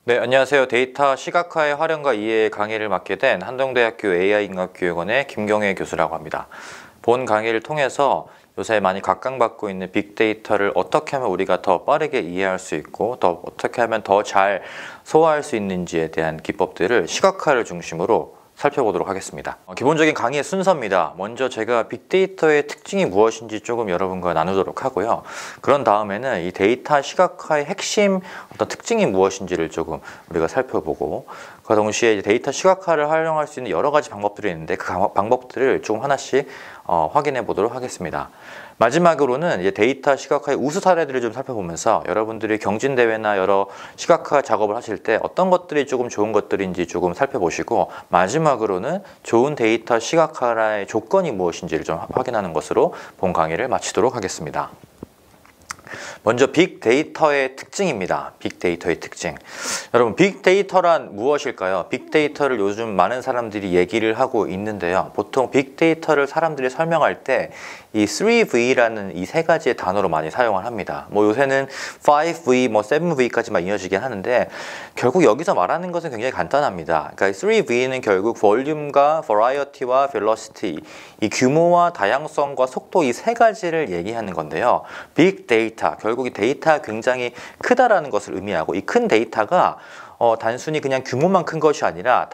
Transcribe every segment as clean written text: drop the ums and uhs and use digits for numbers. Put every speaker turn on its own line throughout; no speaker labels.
네, 안녕하세요. 데이터 시각화의 활용과 이해의 강의를 맡게 된 한동대학교 AI인간교육원의 김경혜 교수라고 합니다. 본 강의를 통해서 요새 많이 각광받고 있는 빅데이터를 어떻게 하면 우리가 더 빠르게 이해할 수 있고 더 어떻게 하면 더 잘 소화할 수 있는지에 대한 기법들을 시각화를 중심으로 살펴보도록 하겠습니다. 기본적인 강의의 순서입니다. 먼저 제가 빅데이터의 특징이 무엇인지 조금 여러분과 나누도록 하고요. 그런 다음에는 이 데이터 시각화의 핵심 어떤 특징이 무엇인지를 조금 우리가 살펴보고, 그 동시에 데이터 시각화를 활용할 수 있는 여러 가지 방법들이 있는데 그 방법들을 조금 하나씩 확인해 보도록 하겠습니다. 마지막으로는 이제 데이터 시각화의 우수 사례들을 좀 살펴보면서 여러분들이 경진대회나 여러 시각화 작업을 하실 때 어떤 것들이 조금 좋은 것들인지 조금 살펴보시고, 마지막으로는 좋은 데이터 시각화의 조건이 무엇인지를 좀 확인하는 것으로 본 강의를 마치도록 하겠습니다. 먼저 빅데이터의 특징입니다. 빅데이터의 특징. 여러분, 빅데이터란 무엇일까요? 빅데이터를 요즘 많은 사람들이 얘기를 하고 있는데요. 보통 빅데이터를 사람들이 설명할 때 이 3V라는 이 세 가지의 단어로 많이 사용을 합니다. 요새는 5V, 7V까지만 이어지긴 하는데 결국 여기서 말하는 것은 굉장히 간단합니다. 그러니까 3V는 결국 볼륨과 variety와 velocity, 이 규모와 다양성과 속도 이 세 가지를 얘기하는 건데요. 빅데이터, 결국 이 데이터가 굉장히 크다라는 것을 의미하고, 이 큰 데이터가 단순히 그냥 규모만 큰 것이 아니라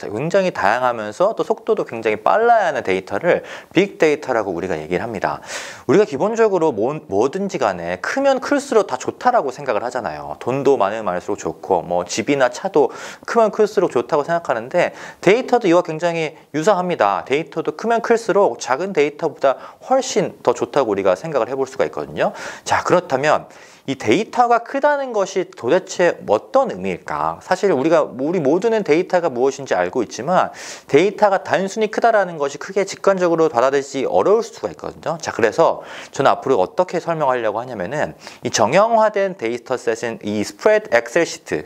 굉장히 다양하면서 또 속도도 굉장히 빨라야 하는 데이터를 빅데이터라고 우리가 얘기를 합니다. 우리가 기본적으로 뭐든지 간에 크면 클수록 다 좋다라고 생각을 하잖아요. 돈도 많으면 많을수록 좋고 집이나 차도 크면 클수록 좋다고 생각하는데, 데이터도 이와 굉장히 유사합니다. 데이터도 크면 클수록 작은 데이터보다 훨씬 더 좋다고 우리가 생각을 해볼 수가 있거든요. 자, 그렇다면 이 데이터가 크다는 것이 도대체 어떤 의미일까? 사실 우리 모두는 데이터가 무엇인지 알고 있지만 데이터가 단순히 크다라는 것이 크게 직관적으로 받아들이기 어려울 수가 있거든요. 자, 그래서 저는 앞으로 어떻게 설명하려고 하냐면은 이 정형화된 데이터셋은 이 스프레드시트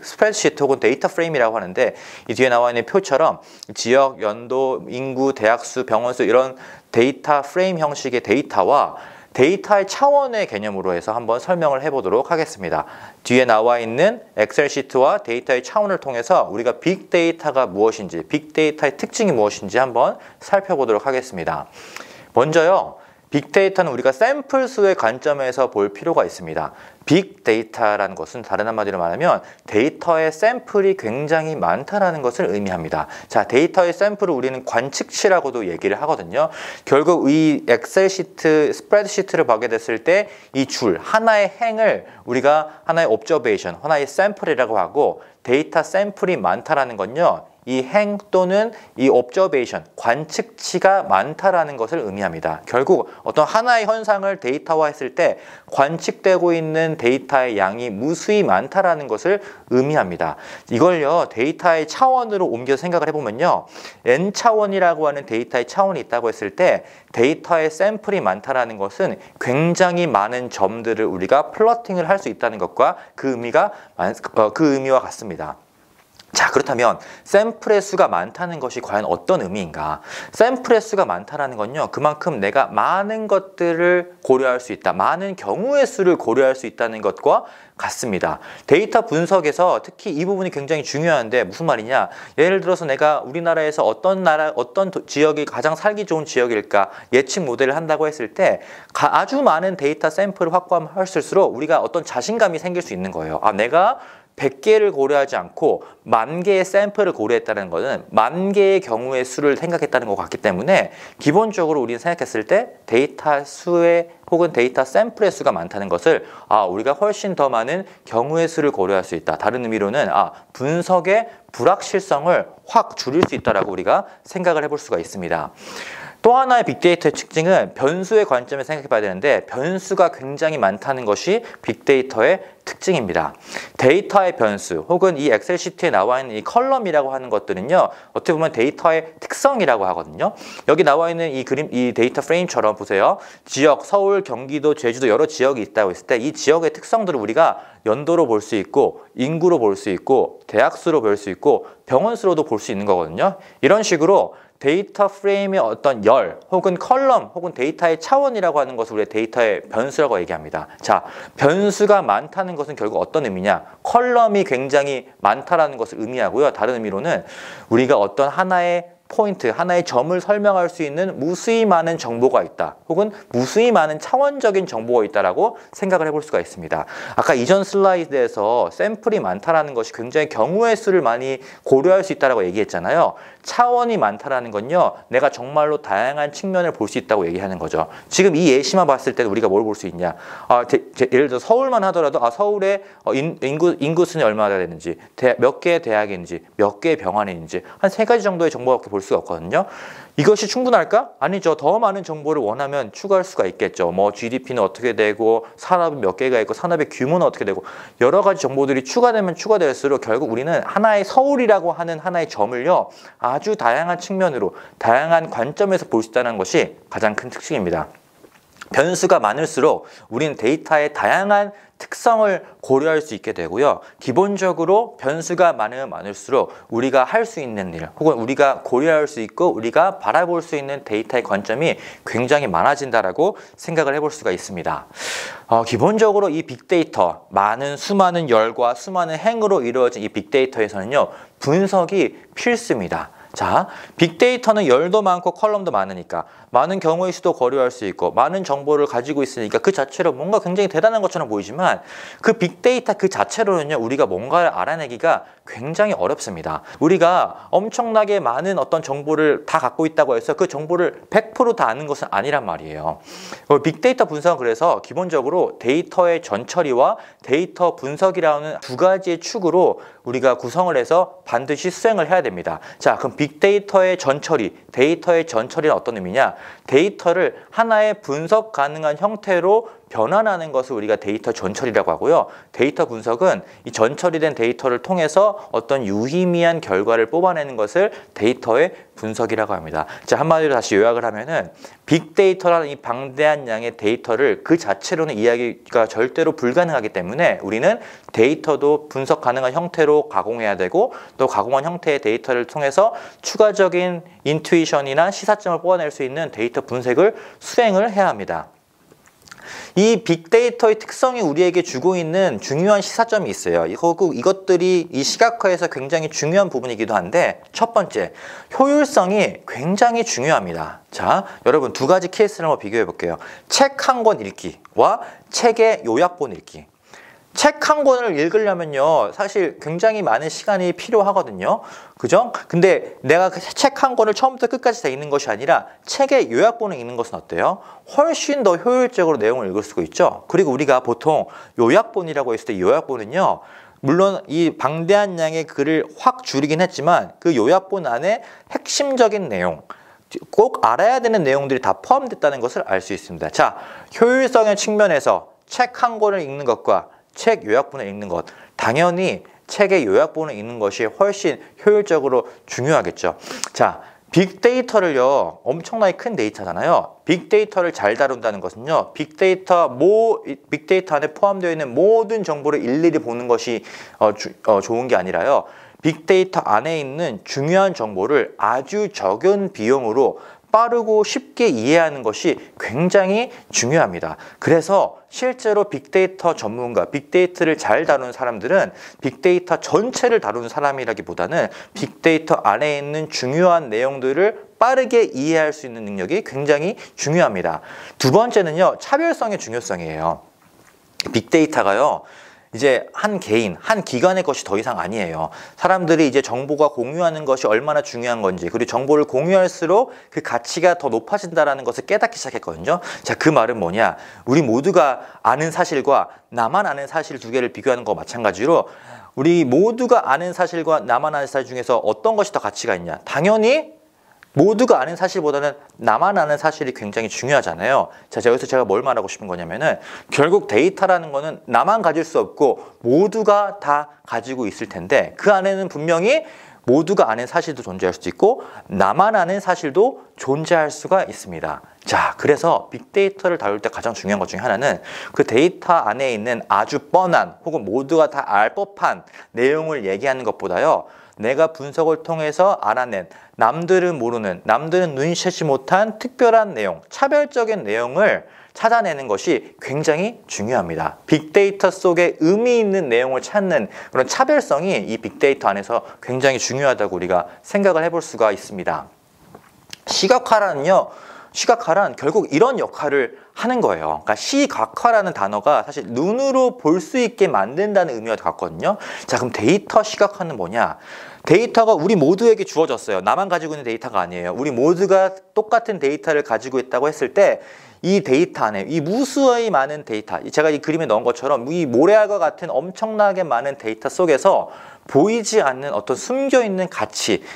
혹은 데이터 프레임이라고 하는데, 이 뒤에 나와 있는 표처럼 지역, 연도, 인구, 대학수, 병원수 이런 데이터 프레임 형식의 데이터와 데이터의 차원의 개념으로 해서 한번 설명을 해보도록 하겠습니다. 뒤에 나와 있는 엑셀 시트와 데이터의 차원을 통해서 우리가 빅데이터가 무엇인지, 빅데이터의 특징이 무엇인지 한번 살펴보도록 하겠습니다. 먼저요, 빅데이터는 우리가 샘플 수의 관점에서 볼 필요가 있습니다. 빅데이터라는 것은 다른 한마디로 말하면 데이터의 샘플이 굉장히 많다라는 것을 의미합니다. 자, 데이터의 샘플을 우리는 관측치라고도 얘기를 하거든요. 결국 이 엑셀 시트, 스프레드 시트를 보게 됐을 때 이 줄 하나의 행을 우리가 하나의 observation, 하나의 샘플이라고 하고, 데이터 샘플이 많다라는 건요, 이 행 또는 이 observation, 관측치가 많다라는 것을 의미합니다. 결국 어떤 하나의 현상을 데이터화했을 때 관측되고 있는 데이터의 양이 무수히 많다라는 것을 의미합니다. 이걸요, 데이터의 차원으로 옮겨 생각을 해보면요, N차원이라고 하는 데이터의 차원이 있다고 했을 때 데이터의 샘플이 많다라는 것은 굉장히 많은 점들을 우리가 플러팅을 할 수 있다는 것과 그 의미와 같습니다. 자, 그렇다면 샘플의 수가 많다는 것이 과연 어떤 의미인가? 샘플의 수가 많다는 건요, 그만큼 내가 많은 것들을 고려할 수 있다, 많은 경우의 수를 고려할 수 있다는 것과 같습니다. 데이터 분석에서 특히 이 부분이 굉장히 중요한데, 무슨 말이냐? 예를 들어서 내가 우리나라에서 어떤 지역이 가장 살기 좋은 지역일까 예측 모델을 한다고 했을 때 아주 많은 데이터 샘플을 확보할수록 우리가 어떤 자신감이 생길 수 있는 거예요. 아, 내가 100개를 고려하지 않고 10,000개의 샘플을 고려했다는 것은 10,000개의 경우의 수를 생각했다는 것 같기 때문에, 기본적으로 우리는 생각했을 때 데이터 수의 혹은 데이터 샘플의 수가 많다는 것을 우리가 훨씬 더 많은 경우의 수를 고려할 수 있다. 다른 의미로는 분석의 불확실성을 확 줄일 수 있다라고 우리가 생각을 해볼 수가 있습니다. 또 하나의 빅데이터의 특징은 변수의 관점에서 생각해 봐야 되는데, 변수가 굉장히 많다는 것이 빅데이터의 특징입니다. 데이터의 변수 혹은 이 엑셀 시트에 나와 있는 이 컬럼이라고 하는 것들은요, 어떻게 보면 데이터의 특성이라고 하거든요. 여기 나와 있는 이 그림, 이 데이터 프레임처럼 보세요. 지역, 서울, 경기도, 제주도 여러 지역이 있다고 했을 때 이 지역의 특성들을 우리가 연도로 볼 수 있고, 인구로 볼 수 있고, 대학수로 볼 수 있고, 병원 수로도 볼 수 있는 거거든요. 이런 식으로 데이터 프레임의 어떤 열 혹은 컬럼 혹은 데이터의 차원이라고 하는 것을 우리가 데이터의 변수라고 얘기합니다. 자, 변수가 많다는 것은 결국 어떤 의미냐? 컬럼이 굉장히 많다라는 것을 의미하고요. 다른 의미로는 우리가 어떤 하나의 포인트, 하나의 점을 설명할 수 있는 무수히 많은 정보가 있다. 혹은 무수히 많은 차원적인 정보가 있다라고 생각을 해볼 수가 있습니다. 아까 이전 슬라이드에서 샘플이 많다라는 것이 굉장히 경우의 수를 많이 고려할 수 있다라고 얘기했잖아요. 차원이 많다라는 건요, 내가 정말로 다양한 측면을 볼 수 있다고 얘기하는 거죠. 지금 이 예시만 봤을 때 우리가 뭘 볼 수 있냐? 예를 들어 서울만 하더라도 서울의 인구수는 얼마나 되는지, 몇 개의 대학이 있는지, 몇 개의 병원이 있는지 한 3가지 정도의 정보밖에 볼 수가 없거든요. 이것이 충분할까? 아니죠. 더 많은 정보를 원하면 추가할 수가 있겠죠. 뭐 GDP는 어떻게 되고 산업이 몇 개가 있고 산업의 규모는 어떻게 되고 여러 가지 정보들이 추가되면 추가될수록 결국 우리는 하나의 서울이라고 하는 하나의 점을요, 아주 다양한 측면으로 다양한 관점에서 볼 수 있다는 것이 가장 큰 특징입니다. 변수가 많을수록 우리는 데이터의 다양한 특성을 고려할 수 있게 되고요. 기본적으로 변수가 많으면 많을수록 우리가 할 수 있는 일 혹은 우리가 고려할 수 있고 우리가 바라볼 수 있는 데이터의 관점이 굉장히 많아진다라고 생각을 해볼 수가 있습니다. 기본적으로 이 빅데이터, 수많은 열과 수많은 행으로 이루어진 이 빅데이터에서는요, 분석이 필수입니다. 자, 빅데이터는 열도 많고 컬럼도 많으니까 많은 경우의 수도 고려할 수 있고 많은 정보를 가지고 있으니까 그 자체로 뭔가 굉장히 대단한 것처럼 보이지만 그 빅데이터 그 자체로는요, 우리가 뭔가를 알아내기가 굉장히 어렵습니다. 우리가 엄청나게 많은 어떤 정보를 다 갖고 있다고 해서 그 정보를 100% 다 아는 것은 아니란 말이에요. 빅데이터 분석은 그래서 기본적으로 데이터의 전처리와 데이터 분석이라는 두 가지의 축으로 우리가 구성을 해서 반드시 수행을 해야 됩니다. 자, 그럼 빅데이터의 전처리, 데이터의 전처리는 어떤 의미냐? 데이터를 하나의 분석 가능한 형태로 변환하는 것을 우리가 데이터 전처리라고 하고요. 데이터 분석은 이 전처리된 데이터를 통해서 어떤 유의미한 결과를 뽑아내는 것을 데이터의 분석이라고 합니다. 자, 한마디로 다시 요약을 하면은 빅데이터라는 이 방대한 양의 데이터를 그 자체로는 이야기가 절대로 불가능하기 때문에 우리는 데이터도 분석 가능한 형태로 가공해야 되고 또 가공한 형태의 데이터를 통해서 추가적인 인투이션이나 시사점을 뽑아낼 수 있는 데이터 분석을 수행을 해야 합니다. 이 빅데이터의 특성이 우리에게 주고 있는 중요한 시사점이 있어요. 이것들이 이 시각화에서 굉장히 중요한 부분이기도 한데, 첫 번째, 효율성이 굉장히 중요합니다. 자, 여러분 두 가지 케이스를 한번 비교해 볼게요. 책 한 권 읽기와 책의 요약본 읽기. 책 한 권을 읽으려면요, 사실 굉장히 많은 시간이 필요하거든요. 그죠? 근데 내가 그 책 한 권을 처음부터 끝까지 다 읽는 것이 아니라 책의 요약본을 읽는 것은 어때요? 훨씬 더 효율적으로 내용을 읽을 수가 있죠. 그리고 우리가 보통 요약본이라고 했을 때 요약본은요, 물론 이 방대한 양의 글을 확 줄이긴 했지만 그 요약본 안에 핵심적인 내용, 꼭 알아야 되는 내용들이 다 포함됐다는 것을 알 수 있습니다. 자, 효율성의 측면에서 책 한 권을 읽는 것과 책 요약본을 읽는 것, 당연히 책의 요약본을 읽는 것이 훨씬 효율적으로 중요하겠죠. 자, 빅데이터를요, 엄청나게 큰 데이터잖아요. 빅데이터를 잘 다룬다는 것은요, 빅데이터 안에 포함되어 있는 모든 정보를 일일이 보는 것이 좋은 게 아니라요, 빅데이터 안에 있는 중요한 정보를 아주 적은 비용으로 빠르고 쉽게 이해하는 것이 굉장히 중요합니다. 그래서 실제로 빅데이터 전문가, 빅데이터를 잘 다루는 사람들은 빅데이터 전체를 다루는 사람이라기보다는 빅데이터 안에 있는 중요한 내용들을 빠르게 이해할 수 있는 능력이 굉장히 중요합니다. 두 번째는요, 차별성의 중요성이에요. 빅데이터가요, 이제 한 개인, 한 기관의 것이 더 이상 아니에요. 사람들이 이제 정보가 공유하는 것이 얼마나 중요한 건지, 그리고 정보를 공유할수록 그 가치가 더 높아진다는 것을 깨닫기 시작했거든요. 자, 그 말은 뭐냐? 우리 모두가 아는 사실과 나만 아는 사실 두 개를 비교하는 것과 마찬가지로 우리 모두가 아는 사실과 나만 아는 사실 중에서 어떤 것이 더 가치가 있냐? 당연히 모두가 아는 사실보다는 나만 아는 사실이 굉장히 중요하잖아요. 자, 여기서 제가 뭘 말하고 싶은 거냐면은 결국 데이터라는 거는 나만 가질 수 없고 모두가 다 가지고 있을 텐데 그 안에는 분명히 모두가 아는 사실도 존재할 수도 있고 나만 아는 사실도 존재할 수가 있습니다. 자, 그래서 빅데이터를 다룰 때 가장 중요한 것 중에 하나는 그 데이터 안에 있는 아주 뻔한 혹은 모두가 다 알 법한 내용을 얘기하는 것보다요, 내가 분석을 통해서 알아낸 남들은 모르는, 남들은 눈치채지 못한 특별한 내용, 차별적인 내용을 찾아내는 것이 굉장히 중요합니다. 빅데이터 속에 의미 있는 내용을 찾는 그런 차별성이 이 빅데이터 안에서 굉장히 중요하다고 우리가 생각을 해볼 수가 있습니다. 시각화란 결국 이런 역할을 하는 거예요. 그러니까 시각화라는 단어가 사실 눈으로 볼 수 있게 만든다는 의미와 같거든요. 자, 그럼 데이터 시각화는 뭐냐? 데이터가 우리 모두에게 주어졌어요. 나만 가지고 있는 데이터가 아니에요. 우리 모두가 똑같은 데이터를 가지고 있다고 했을 때 이 데이터 안에 이 무수히 많은 데이터, 제가 이 그림에 넣은 것처럼 이 모래알과 같은 엄청나게 많은 데이터 속에서 보이지 않는 어떤 숨겨있는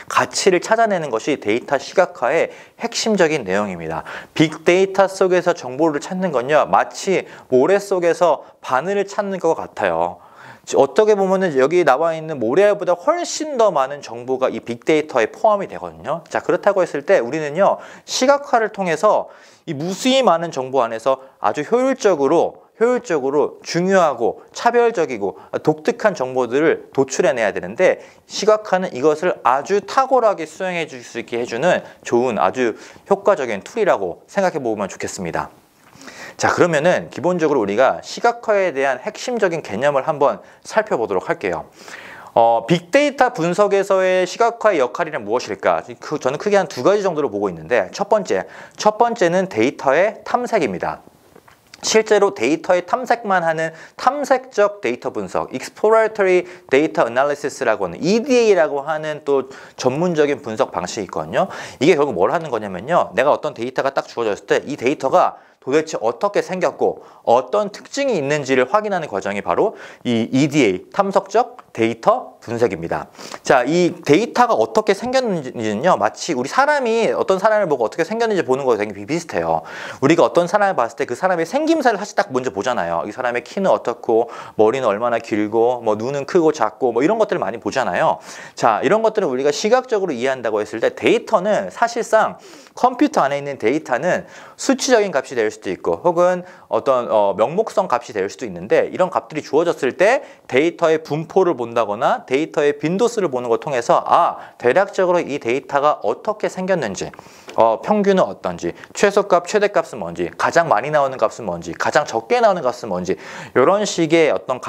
가치를 찾아내는 것이 데이터 시각화의 핵심적인 내용입니다. 빅데이터 속에서 정보를 찾는 건요, 마치 모래 속에서 바늘을 찾는 것 같아요. 어떻게 보면은 여기 나와 있는 모래알보다 훨씬 더 많은 정보가 이 빅데이터에 포함이 되거든요. 자, 그렇다고 했을 때 우리는요, 시각화를 통해서 이 무수히 많은 정보 안에서 아주 효율적으로 중요하고 차별적이고 독특한 정보들을 도출해내야 되는데, 시각화는 이것을 아주 탁월하게 수행해 줄 수 있게 해주는 좋은 아주 효과적인 툴이라고 생각해 보면 좋겠습니다. 자, 그러면은 기본적으로 우리가 시각화에 대한 핵심적인 개념을 한번 살펴보도록 할게요. 빅데이터 분석에서의 시각화의 역할이란 무엇일까? 저는 크게 한 두 가지 정도로 보고 있는데, 첫 번째는 데이터의 탐색입니다. 실제로 데이터의 탐색만 하는 탐색적 데이터 분석, Exploratory Data Analysis라고 하는 EDA라고 하는 또 전문적인 분석 방식이 있거든요. 이게 결국 뭘 하는 거냐면요, 내가 어떤 데이터가 딱 주어졌을 때 이 데이터가 도대체 어떻게 생겼고 어떤 특징이 있는지를 확인하는 과정이 바로 이 EDA, 탐색적 데이터 분석입니다. 자, 이 데이터가 어떻게 생겼는지는요, 마치 우리 사람이 어떤 사람을 보고 어떻게 생겼는지 보는 거랑 되게 비슷해요. 우리가 어떤 사람을 봤을 때 그 사람의 생김새를 사실 딱 먼저 보잖아요. 이 사람의 키는 어떻고, 머리는 얼마나 길고, 뭐 눈은 크고 작고, 뭐 이런 것들을 많이 보잖아요. 자, 이런 것들을 우리가 시각적으로 이해한다고 했을 때, 데이터는 사실상 컴퓨터 안에 있는 데이터는 수치적인 값이 될 수도 있고, 혹은 어떤 명목성 값이 될 수도 있는데, 이런 값들이 주어졌을 때 데이터의 분포를 본다거나 데이터의 빈도수를 보는 걸 통해서 대략적으로 이 데이터가 어떻게 생겼는지, 평균은 어떤지, 최소값, 최대값은 뭔지, 가장 많이 나오는 값은 뭔지, 가장 적게 나오는 값은 뭔지, 이런 식의 어떤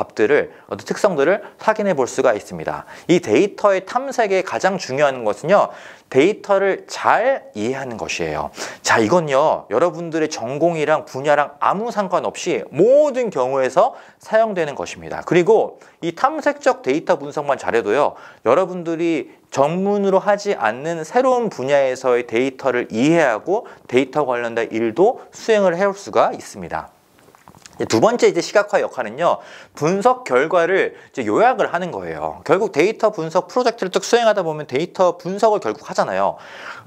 특성들을 확인해 볼 수가 있습니다. 이 데이터의 탐색의 가장 중요한 것은요, 데이터를 잘 이해하는 것이에요. 자, 이건요, 여러분들의 전공이랑 분야랑 아무 상관없이 모든 경우에서 사용되는 것입니다. 그리고 이 탐색적 데이터 분석만 잘해도요, 여러분들이 전문으로 하지 않는 새로운 분야에서의 데이터를 이해하고 데이터 관련된 일도 수행을 해올 수가 있습니다. 두 번째 시각화 역할은요, 분석 결과를 요약을 하는 거예요. 결국 데이터 분석 프로젝트를 쭉 수행하다 보면 데이터 분석을 결국 하잖아요.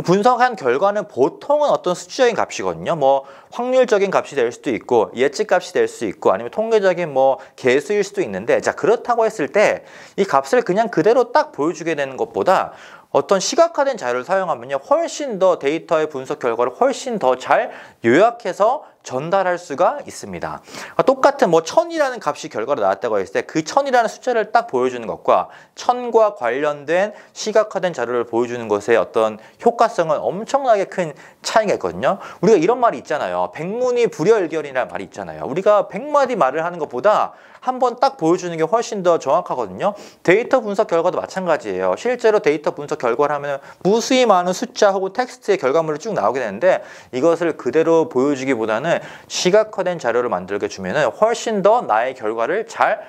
분석한 결과는 보통은 어떤 수치적인 값이거든요. 뭐 확률적인 값이 될 수도 있고, 예측 값이 될 수 있고, 아니면 통계적인 뭐 개수일 수도 있는데, 자, 그렇다고 했을 때 이 값을 그냥 그대로 딱 보여주게 되는 것보다 어떤 시각화된 자료를 사용하면요, 훨씬 더 데이터의 분석 결과를 훨씬 더 잘 요약해서 전달할 수가 있습니다. 똑같은 1000이라는 값이 결과로 나왔다고 했을 때 그 1000이라는 숫자를 딱 보여주는 것과 1000과 관련된 시각화된 자료를 보여주는 것의 어떤 효과성은 엄청나게 큰 차이가 있거든요. 우리가 이런 말이 있잖아요. 백문이 불여일견이라는 말이 있잖아요. 우리가 100마디 말을 하는 것보다 한번 딱 보여주는 게 훨씬 더 정확하거든요. 데이터 분석 결과도 마찬가지예요. 실제로 데이터 분석 결과를 하면 무수히 많은 숫자 혹은 텍스트의 결과물이 쭉 나오게 되는데, 이것을 그대로 보여주기보다는 시각화된 자료를 만들게 주면은 훨씬 더 나의 결과를 잘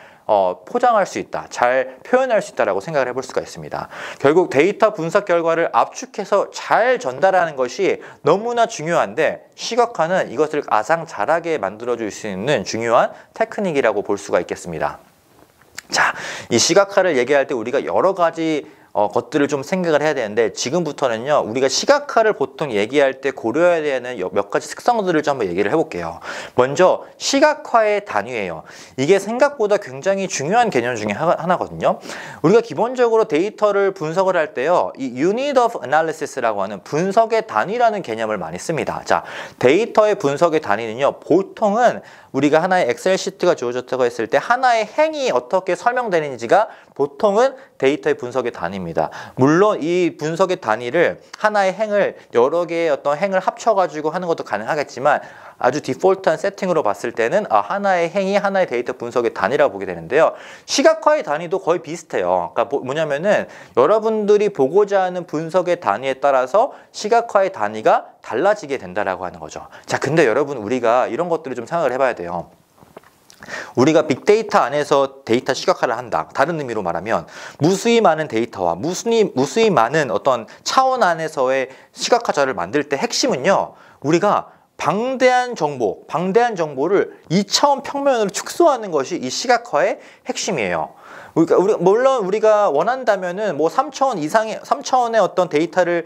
포장할 수 있다, 잘 표현할 수 있다라고 생각을 해볼 수가 있습니다. 결국 데이터 분석 결과를 압축해서 잘 전달하는 것이 너무나 중요한데, 시각화는 이것을 가장 잘하게 만들어줄 수 있는 중요한 테크닉이라고 볼 수가 있겠습니다. 자, 이 시각화를 얘기할 때 우리가 여러 가지 것들을 좀 생각을 해야 되는데, 지금부터는요, 우리가 시각화를 보통 얘기할 때 고려해야 되는 몇 가지 특성들을 좀 한번 얘기를 해볼게요. 먼저 시각화의 단위예요. 이게 생각보다 굉장히 중요한 개념 중에 하나거든요. 우리가 기본적으로 데이터를 분석을 할 때요, 이 Unit of Analysis라고 하는 분석의 단위라는 개념을 많이 씁니다. 자, 데이터의 분석의 단위는요, 보통은 우리가 하나의 엑셀 시트가 주어졌다고 했을 때 하나의 행이 어떻게 설명되는지가 보통은 데이터의 분석의 단위입니다. 물론 이 분석의 단위를 하나의 행을 여러 개의 어떤 행을 합쳐가지고 하는 것도 가능하겠지만 아주 디폴트한 세팅으로 봤을 때는 하나의 행이 하나의 데이터 분석의 단위라고 보게 되는데요. 시각화의 단위도 거의 비슷해요. 그러니까 뭐냐면은 여러분들이 보고자 하는 분석의 단위에 따라서 시각화의 단위가 달라지게 된다라고 하는 거죠. 자, 근데 여러분 우리가 이런 것들을 좀 생각을 해봐야 돼요. 우리가 빅데이터 안에서 데이터 시각화를 한다. 다른 의미로 말하면 무수히 많은 데이터와 무수히 많은 어떤 차원 안에서의 시각화 자료를 만들 때 핵심은요. 우리가 방대한 정보를 2차원 평면으로 축소하는 것이 이 시각화의 핵심이에요. 그러니까 물론 우리가 원한다면은 뭐 3차원의 어떤 데이터를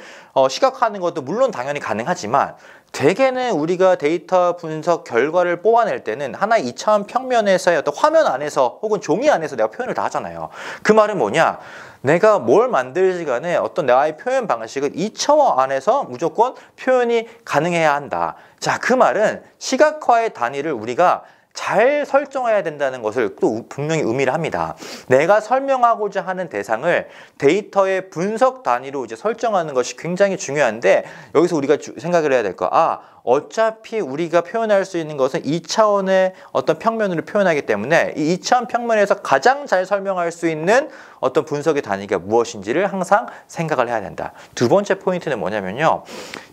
시각화하는 것도 물론 당연히 가능하지만 대개는 우리가 데이터 분석 결과를 뽑아낼 때는 하나의 2차원 평면에서의 어떤 화면 안에서 혹은 종이 안에서 내가 표현을 다 하잖아요. 그 말은 뭐냐? 내가 뭘 만들지 간에 어떤 나의 표현 방식은 2차원 안에서 무조건 표현이 가능해야 한다. 자, 그 말은 시각화의 단위를 우리가 잘 설정해야 된다는 것을 또 분명히 의미를 합니다. 내가 설명하고자 하는 대상을 데이터의 분석 단위로 이제 설정하는 것이 굉장히 중요한데 여기서 우리가 생각을 해야 될 거. 어차피 우리가 표현할 수 있는 것은 2차원의 어떤 평면으로 표현하기 때문에 이 2차원 평면에서 가장 잘 설명할 수 있는 어떤 분석의 단위가 무엇인지를 항상 생각을 해야 된다. 두 번째 포인트는 뭐냐면요.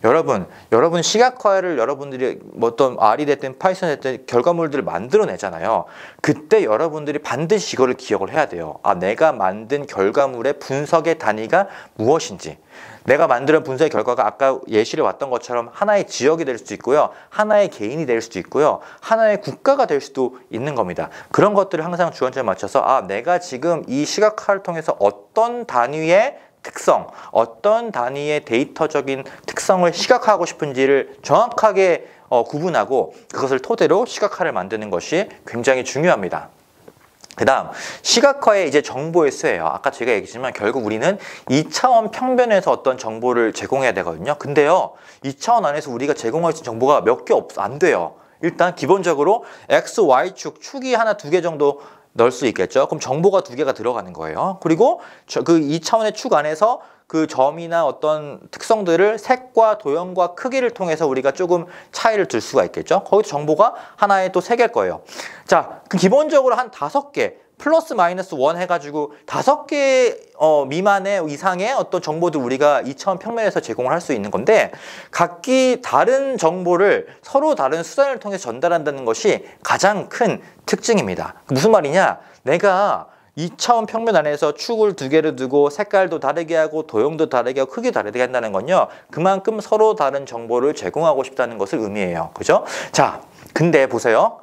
여러분 시각화를 여러분들이 어떤 R이 됐든 파이썬이 됐든 결과물들을 만들어내잖아요. 그때 여러분들이 반드시 이거를 기억을 해야 돼요. 내가 만든 결과물의 분석의 단위가 무엇인지. 내가 만드는 분석의 결과가 아까 예시를 왔던 것처럼 하나의 지역이 될 수도 있고요. 하나의 개인이 될 수도 있고요. 하나의 국가가 될 수도 있는 겁니다. 그런 것들을 항상 주안점에 맞춰서 내가 지금 이 시각화를 통해서 어떤 단위의 특성, 어떤 단위의 데이터적인 특성을 시각화하고 싶은지를 정확하게 구분하고 그것을 토대로 시각화를 만드는 것이 굉장히 중요합니다. 그 다음 시각화의 이제 정보의 수예요. 아까 제가 얘기했지만 결국 우리는 2차원 평면에서 어떤 정보를 제공해야 되거든요. 근데요 2차원 안에서 우리가 제공할 수 있는 정보가 몇 개 안 돼요. 일단 기본적으로 X, Y축이 하나, 두 개 정도 넣을 수 있겠죠. 그럼 정보가 두 개가 들어가는 거예요. 그리고 그 2차원의 축 안에서 그 점이나 어떤 특성들을 색과 도형과 크기를 통해서 우리가 조금 차이를 둘 수가 있겠죠. 거기서 정보가 하나에 또 3개일 거예요. 자, 그 기본적으로 한 5개 플러스 마이너스 1 해가지고 5개 미만의 이상의 어떤 정보들 우리가 2차원 평면에서 제공을 할 수 있는 건데 각기 다른 정보를 서로 다른 수단을 통해서 전달한다는 것이 가장 큰 특징입니다. 무슨 말이냐? 내가 2차원 평면 안에서 축을 2개를 두고 색깔도 다르게 하고 도형도 다르게 하고 크기도 다르게 한다는 건요. 그만큼 서로 다른 정보를 제공하고 싶다는 것을 의미해요. 그죠? 자, 근데 보세요.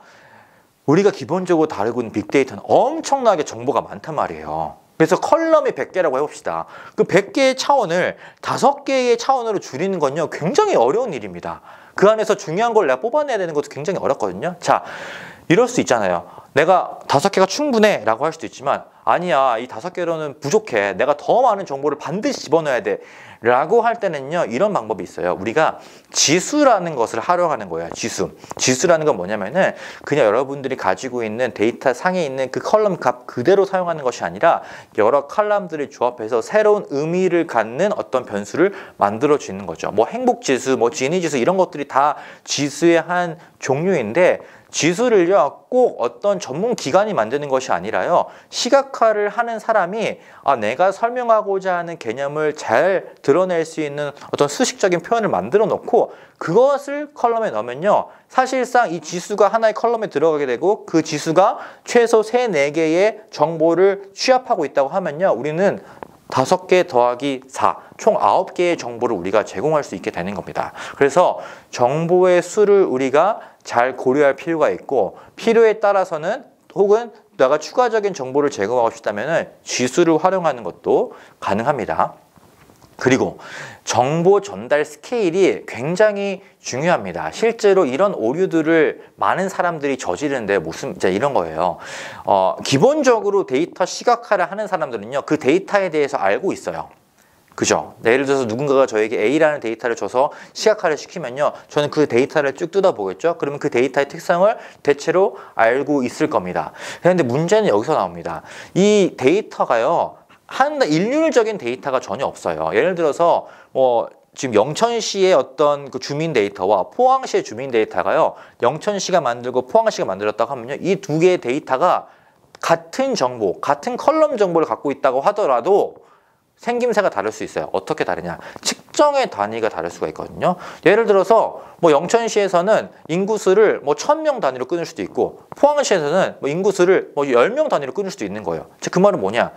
우리가 기본적으로 다루고 있는 빅데이터는 엄청나게 정보가 많단 말이에요. 그래서 컬럼이 100개라고 해봅시다. 그 100개의 차원을 5개의 차원으로 줄이는 건요. 굉장히 어려운 일입니다. 그 안에서 중요한 걸 내가 뽑아내야 되는 것도 굉장히 어렵거든요. 자, 이럴 수 있잖아요. 내가 5개가 충분해 라고 할 수도 있지만 아니야, 이 5개로는 부족해. 내가 더 많은 정보를 반드시 집어넣어야 돼 라고 할 때는요, 이런 방법이 있어요. 우리가 지수라는 것을 활용하는 거예요. 지수라는 건 뭐냐면은 그냥 여러분들이 가지고 있는 데이터 상에 있는 그 컬럼 값 그대로 사용하는 것이 아니라 여러 컬럼들을 조합해서 새로운 의미를 갖는 어떤 변수를 만들어 주는 거죠. 뭐 행복지수, 뭐 지니지수 이런 것들이 다 지수의 한 종류인데 지수를요 꼭 어떤 전문 기관이 만드는 것이 아니라요 시각화를 하는 사람이 내가 설명하고자 하는 개념을 잘 드러낼 수 있는 어떤 수식적인 표현을 만들어 놓고 그것을 컬럼에 넣으면요 사실상 이 지수가 하나의 컬럼에 들어가게 되고 그 지수가 최소 3, 4개의 정보를 취합하고 있다고 하면요 우리는 5개 더하기 4, 총 9개의 정보를 우리가 제공할 수 있게 되는 겁니다. 그래서 정보의 수를 우리가 잘 고려할 필요가 있고 필요에 따라서는 혹은 내가 추가적인 정보를 제공하고 싶다면 지수를 활용하는 것도 가능합니다. 그리고 정보 전달 스케일이 굉장히 중요합니다. 실제로 이런 오류들을 많은 사람들이 저지르는데 이제 이런 거예요. 기본적으로 데이터 시각화를 하는 사람들은요, 그 데이터에 대해서 알고 있어요. 그죠? 예를 들어서 누군가가 저에게 A라는 데이터를 줘서 시각화를 시키면요. 저는 그 데이터를 쭉 뜯어보겠죠? 그러면 그 데이터의 특성을 대체로 알고 있을 겁니다. 그런데 문제는 여기서 나옵니다. 이 데이터가요. 일률적인 데이터가 전혀 없어요. 예를 들어서 지금 영천시의 어떤 그 주민 데이터와 포항시의 주민 데이터가요. 영천시가 만들고 포항시가 만들었다고 하면요. 이 두 개의 데이터가 같은 정보, 같은 컬럼 정보를 갖고 있다고 하더라도 생김새가 다를 수 있어요. 어떻게 다르냐? 측정의 단위가 다를 수가 있거든요. 예를 들어서 영천시에서는 인구수를 1000명 단위로 끊을 수도 있고 포항시에서는 인구수를 10명 단위로 끊을 수도 있는 거예요. 즉 그 말은 뭐냐?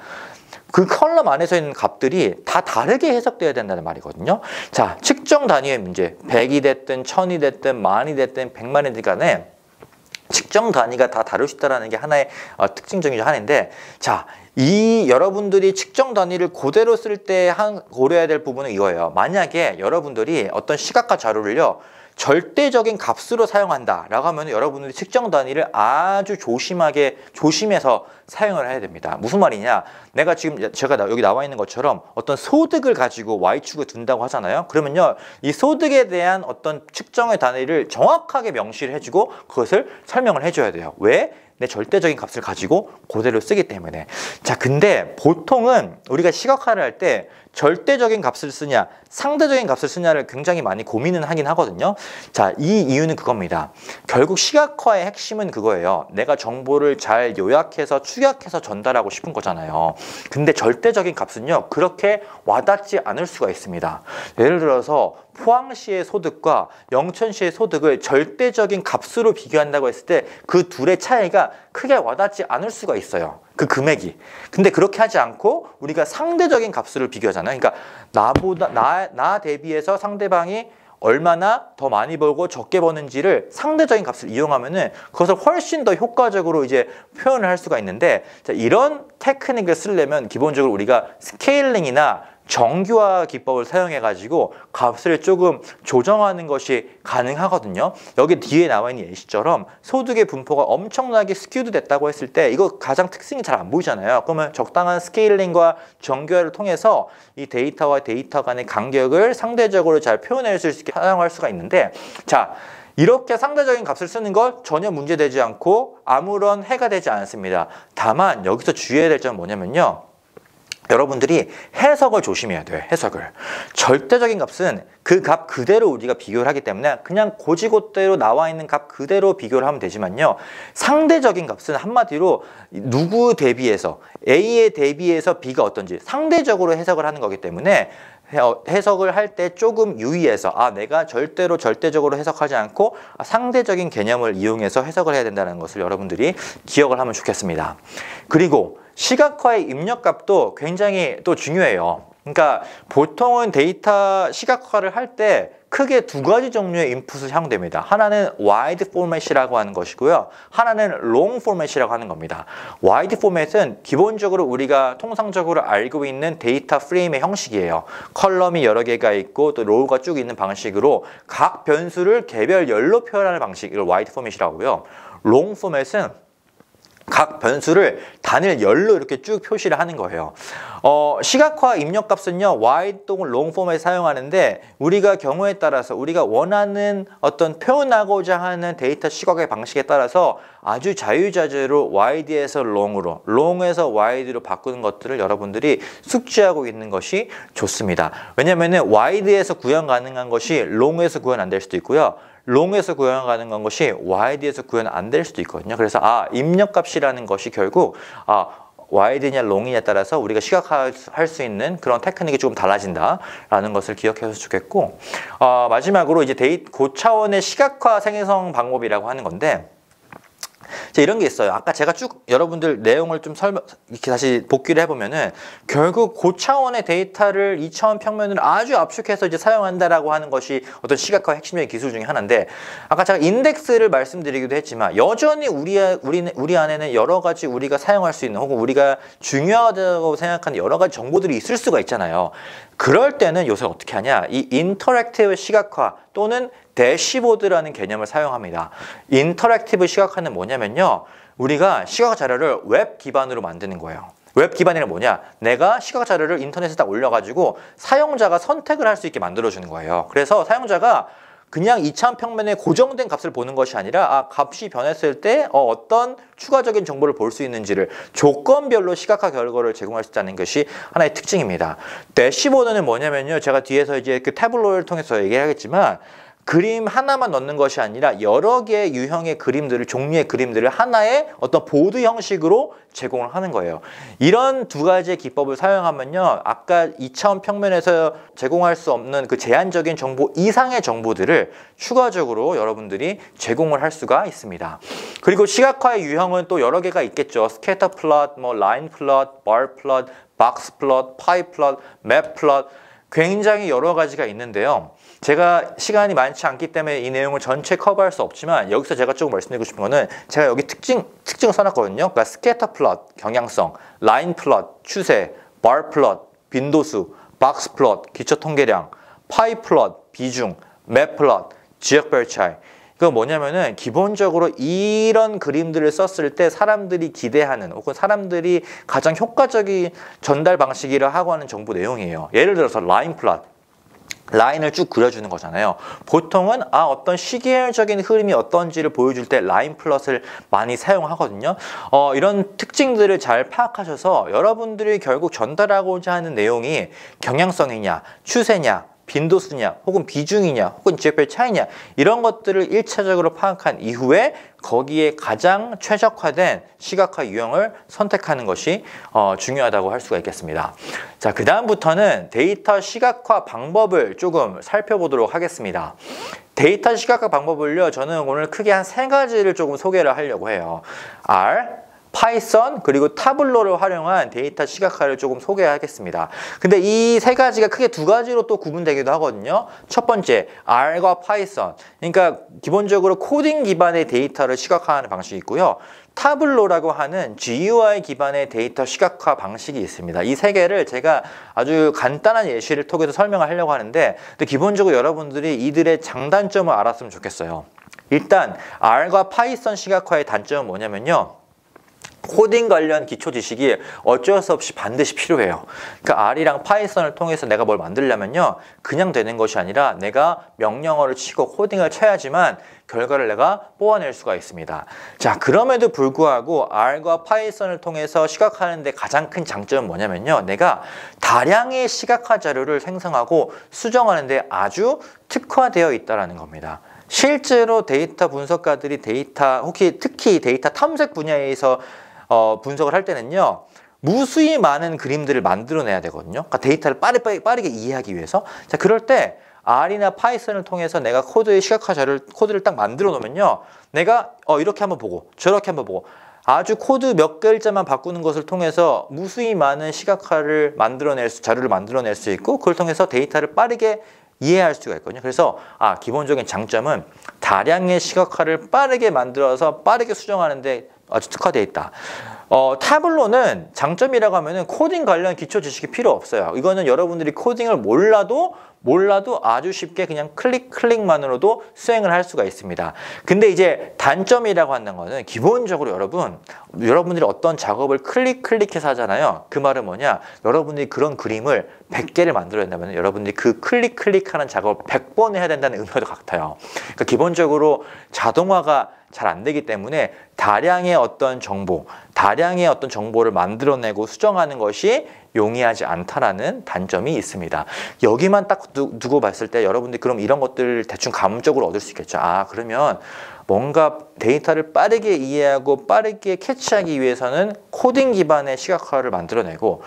그 컬럼 안에서 있는 값들이 다 다르게 해석돼야 된다는 말이거든요. 자, 측정 단위의 문제. 100이 됐든 1000이 됐든 10,000이 됐든 100만이 됐든 간에 측정 단위가 다 다를 수 있다는 게 하나의 특징 중에 하나인데, 자, 이 여러분들이 측정 단위를 그대로 쓸 때 고려해야 될 부분은 이거예요. 만약에 여러분들이 어떤 시각화 자료를요, 절대적인 값으로 사용한다 라고 하면 여러분들이 측정 단위를 아주 조심해서 사용을 해야 됩니다. 무슨 말이냐? 내가 지금 제가 여기 나와 있는 것처럼 어떤 소득을 가지고 Y축을 둔다고 하잖아요. 그러면요, 이 소득에 대한 어떤 측정의 단위를 정확하게 명시를 해주고 그것을 설명을 해줘야 돼요. 왜? 내 절대적인 값을 가지고 그대로 쓰기 때문에. 자, 근데 보통은 우리가 시각화를 할 때 절대적인 값을 쓰냐 상대적인 값을 쓰냐를 굉장히 많이 고민은 하긴 하거든요. 자, 이 이유는 그겁니다. 결국 시각화의 핵심은 그거예요. 내가 정보를 잘 요약해서 축약해서 전달하고 싶은 거잖아요. 근데 절대적인 값은요, 그렇게 와닿지 않을 수가 있습니다. 예를 들어서 포항시의 소득과 영천시의 소득을 절대적인 값으로 비교한다고 했을 때 그 둘의 차이가 크게 와닿지 않을 수가 있어요. 그 금액이. 근데 그렇게 하지 않고 우리가 상대적인 값을 비교하잖아요. 그러니까 나 대비해서 상대방이 얼마나 더 많이 벌고 적게 버는지를 상대적인 값을 이용하면은 그것을 훨씬 더 효과적으로 이제 표현을 할 수가 있는데, 자, 이런 테크닉을 쓰려면 기본적으로 우리가 스케일링이나 정규화 기법을 사용해 가지고 값을 조금 조정하는 것이 가능하거든요. 여기 뒤에 나와 있는 예시처럼 소득의 분포가 엄청나게 스큐드 됐다고 했을 때 이거 가장 특징이 잘 안 보이잖아요. 그러면 적당한 스케일링과 정규화를 통해서 이 데이터와 데이터 간의 간격을 상대적으로 잘 표현할 수 있게 사용할 수가 있는데, 자, 이렇게 상대적인 값을 쓰는 것 전혀 문제되지 않고 아무런 해가 되지 않습니다. 다만 여기서 주의해야 될 점은 뭐냐면요, 여러분들이 해석을 조심해야 돼요. 해석을. 절대적인 값은 그 값 그대로 우리가 비교를 하기 때문에 그냥 고지고대로 나와 있는 값 그대로 비교를 하면 되지만요, 상대적인 값은 한마디로 누구 대비해서 A에 대비해서 B가 어떤지 상대적으로 해석을 하는 거기 때문에 해석을 할 때 조금 유의해서 내가 절대적으로 해석하지 않고 상대적인 개념을 이용해서 해석을 해야 된다는 것을 여러분들이 기억을 하면 좋겠습니다. 그리고 시각화의 입력값도 굉장히 또 중요해요. 그러니까 보통은 데이터 시각화를 할 때 크게 두 가지 종류의 인풋을 사용됩니다. 하나는 wide format이라고 하는 것이고요. 하나는 long format이라고 하는 겁니다. wide format은 기본적으로 우리가 통상적으로 알고 있는 데이터 프레임의 형식이에요. 컬럼이 여러 개가 있고 또 로우가 쭉 있는 방식으로 각 변수를 개별 열로 표현하는 방식, 이걸 wide format이라고 하고요. long format은 각 변수를 단일 열로 이렇게 쭉 표시를 하는 거예요. 시각화 입력값은요, wide 또는 long 포맷 사용하는데 우리가 경우에 따라서 우리가 원하는 어떤 표현하고자 하는 데이터 시각의 방식에 따라서 아주 자유자재로 wide에서 long으로, long에서 wide로 바꾸는 것들을 여러분들이 숙지하고 있는 것이 좋습니다. 왜냐면은 wide에서 구현 가능한 것이 long에서 구현 안 될 수도 있고요. 롱에서 구현 가능한 것이 wide에서 구현 안 될 수도 있거든요. 그래서 입력값이라는 것이 결국 wide냐 롱이냐에 따라서 우리가 시각화할 수 있는 그런 테크닉이 조금 달라진다라는 것을 기억해서 좋겠고, 마지막으로 이제 고차원의 시각화 생성 방법이라고 하는 건데, 이런 게 있어요. 아까 제가 쭉 여러분들 내용을 좀 이렇게 다시 복기를 해보면은 결국 고차원의 데이터를 2차원 평면으로 아주 압축해서 이제 사용한다라고 하는 것이 어떤 시각화 핵심적인 기술 중에 하나인데, 아까 제가 인덱스를 말씀드리기도 했지만 여전히 우리 안에는 여러 가지 우리가 사용할 수 있는 혹은 우리가 중요하다고 생각하는 여러 가지 정보들이 있을 수가 있잖아요. 그럴 때는 요새 어떻게 하냐, 이 인터랙티브 시각화 또는 대시보드라는 개념을 사용합니다. 인터랙티브 시각화는 뭐냐면요, 우리가 시각화 자료를 웹 기반으로 만드는 거예요. 웹 기반이란 뭐냐? 내가 시각 자료를 인터넷에 딱 올려가지고 사용자가 선택을 할 수 있게 만들어주는 거예요. 그래서 사용자가 그냥 2차원 평면에 고정된 값을 보는 것이 아니라 값이 변했을 때 어떤 추가적인 정보를 볼 수 있는지를 조건별로 시각화 결과를 제공할 수 있다는 것이 하나의 특징입니다. 대시보드는 뭐냐면요. 제가 뒤에서 이제 그 태블로를 통해서 얘기하겠지만 그림 하나만 넣는 것이 아니라 여러 개의 유형의 그림들을, 종류의 그림들을 하나의 어떤 보드 형식으로 제공을 하는 거예요. 이런 두 가지의 기법을 사용하면요. 아까 2차원 평면에서 제공할 수 없는 그 제한적인 정보 이상의 정보들을 추가적으로 여러분들이 제공을 할 수가 있습니다. 그리고 시각화의 유형은 또 여러 개가 있겠죠. 스캐터 플롯, 뭐 라인 플롯, bar 플롯, 박스 플롯, 파이 플롯, 맵 플롯, 굉장히 여러 가지가 있는데요. 제가 시간이 많지 않기 때문에 이 내용을 전체 커버할 수 없지만 여기서 제가 조금 말씀드리고 싶은 거는 제가 여기 특징을 써놨거든요. 그러니까 스캐터 플롯, 경향성, 라인 플롯, 추세, bar 플롯, 빈도수, 박스 플롯, 기초 통계량, 파이 플롯, 비중, 맵 플롯, 지역별 차이. 그거 뭐냐면은 기본적으로 이런 그림들을 썼을 때 사람들이 기대하는 혹은 사람들이 가장 효과적인 전달 방식이라 하고 하는 정보 내용이에요. 예를 들어서 라인 플롯. 라인을 쭉 그려주는 거잖아요. 보통은 어떤 시계열적인 흐름이 어떤지를 보여줄 때 라인 플롯을 많이 사용하거든요. 이런 특징들을 잘 파악하셔서 여러분들이 결국 전달하고자 하는 내용이 경향성이냐, 추세냐, 빈도수냐, 혹은 비중이냐, 혹은 지역별 차이냐 이런 것들을 1차적으로 파악한 이후에 거기에 가장 최적화된 시각화 유형을 선택하는 것이 중요하다고 할 수가 있겠습니다. 자, 그 다음부터는 데이터 시각화 방법을 조금 살펴보도록 하겠습니다. 데이터 시각화 방법을요, 저는 오늘 크게 한 3가지를 조금 소개를 하려고 해요. R, 파이썬 그리고 타블로를 활용한 데이터 시각화를 조금 소개하겠습니다. 근데 이 3가지가 크게 2가지로 또 구분되기도 하거든요. 첫 번째, R과 파이썬. 그러니까 기본적으로 코딩 기반의 데이터를 시각화하는 방식이 있고요. 타블로라고 하는 GUI 기반의 데이터 시각화 방식이 있습니다. 이 3개를 제가 아주 간단한 예시를 통해서 설명을 하려고 하는데 근데 기본적으로 여러분들이 이들의 장단점을 알았으면 좋겠어요. 일단 R과 파이썬 시각화의 단점은 뭐냐면요. 코딩 관련 기초 지식이 어쩔 수 없이 반드시 필요해요. 그러니까 R이랑 파이썬을 통해서 내가 뭘 만들려면요. 그냥 되는 것이 아니라 내가 명령어를 치고 코딩을 쳐야지만 결과를 내가 뽑아낼 수가 있습니다. 자, 그럼에도 불구하고 R과 파이썬을 통해서 시각화하는 데 가장 큰 장점은 뭐냐면요. 내가 다량의 시각화 자료를 생성하고 수정하는 데 아주 특화되어 있다는 겁니다. 실제로 데이터 분석가들이 특히 데이터 탐색 분야에서 분석을 할 때는요. 무수히 많은 그림들을 만들어내야 되거든요. 그러니까 데이터를 빠르게 이해하기 위해서. 자, 그럴 때 R이나 파이썬을 통해서 내가 코드의 시각화 코드를 딱 만들어 놓으면요. 내가 이렇게 한번 보고 저렇게 한번 보고 아주 코드 몇 글자만 바꾸는 것을 통해서 무수히 많은 시각화를 자료를 만들어낼 수 있고 그걸 통해서 데이터를 빠르게 이해할 수가 있거든요. 그래서 기본적인 장점은 다량의 시각화를 빠르게 만들어서 빠르게 수정하는데 아주 특화되어 있다. 타블로는 장점이라고 하면은 코딩 관련 기초 지식이 필요 없어요. 이거는 여러분들이 코딩을 몰라도 아주 쉽게 그냥 클릭만으로도 수행을 할 수가 있습니다. 근데 이제 단점이라고 하는 거는 기본적으로 여러분들이 어떤 작업을 클릭해서 하잖아요. 그 말은 뭐냐? 여러분들이 그런 그림을 100개를 만들어야 된다면 여러분들이 그 클릭하는 작업을 100번 해야 된다는 의미도 같아요. 그러니까 기본적으로 자동화가 잘 안 되기 때문에 다량의 어떤 정보를 만들어내고 수정하는 것이 용이하지 않다라는 단점이 있습니다. 여기만 딱 두고 봤을 때 여러분들이 그럼 이런 것들을 대충 감적으로 얻을 수 있겠죠. 그러면 뭔가 데이터를 빠르게 이해하고 빠르게 캐치하기 위해서는 코딩 기반의 시각화를 만들어내고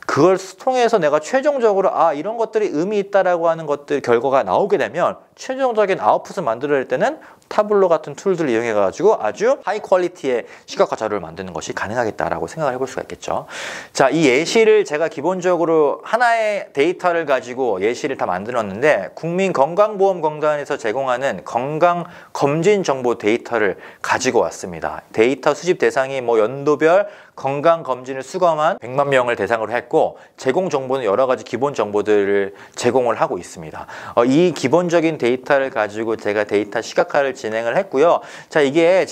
그걸 통해서 내가 최종적으로 이런 것들이 의미 있다라고 하는 것들 결과가 나오게 되면 최종적인 아웃풋을 만들어낼 때는 타블로 같은 툴들을 이용해 가지고 아주 하이 퀄리티의 시각화 자료를 만드는 것이 가능하겠다라고 생각을 해볼 수가 있겠죠. 자, 이 예시를 제가 기본적으로 하나의 데이터를 가지고 예시를 다 만들었는데 국민건강보험공단에서 제공하는 건강검진 정보 데이터를 가지고 왔습니다. 데이터 수집 대상이 연도별 건강검진을 수검한 100만 명을 대상으로 했고 제공 정보는 여러 가지 기본 정보들을 제공을 하고 있습니다. 이 기본적인 데이터를 가지고 제가 데이터 시각화를 진행을 했고요. 자, 이게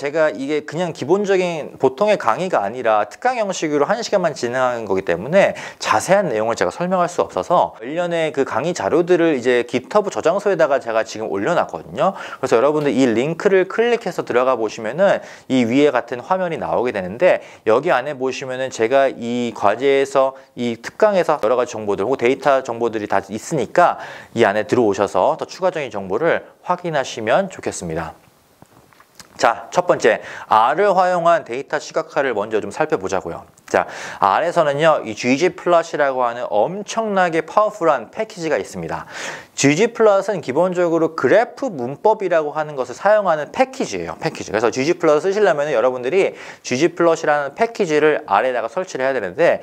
그냥 기본적인 보통의 강의가 아니라 특강 형식으로 1시간만 진행하는 거기 때문에 자세한 내용을 제가 설명할 수 없어서 일련의 그 강의 자료들을 이제 GitHub 저장소에다가 제가 지금 올려놨거든요. 그래서 여러분들 이 링크를 클릭해서 들어가 보시면은 이 위에 같은 화면이 나오게 되는데, 여기 안에 보시면은 제가 이 과제에서 이 특강에서 여러 가지 정보들 혹은 데이터 정보들이 다 있으니까 이 안에 들어오셔서 더 추가적인 정보를 확인하시면 좋겠습니다. 자, 첫 번째, R을 활용한 데이터 시각화를 먼저 좀 살펴보자고요. 자, R에서는요, 이 ggplot이라고 하는 엄청나게 파워풀한 패키지가 있습니다. ggplot은 기본적으로 그래프 문법이라고 하는 것을 사용하는 패키지예요. 패키지. 그래서 ggplot 쓰시려면 여러분들이 ggplot이라는 패키지를 R에다가 설치를 해야 되는데,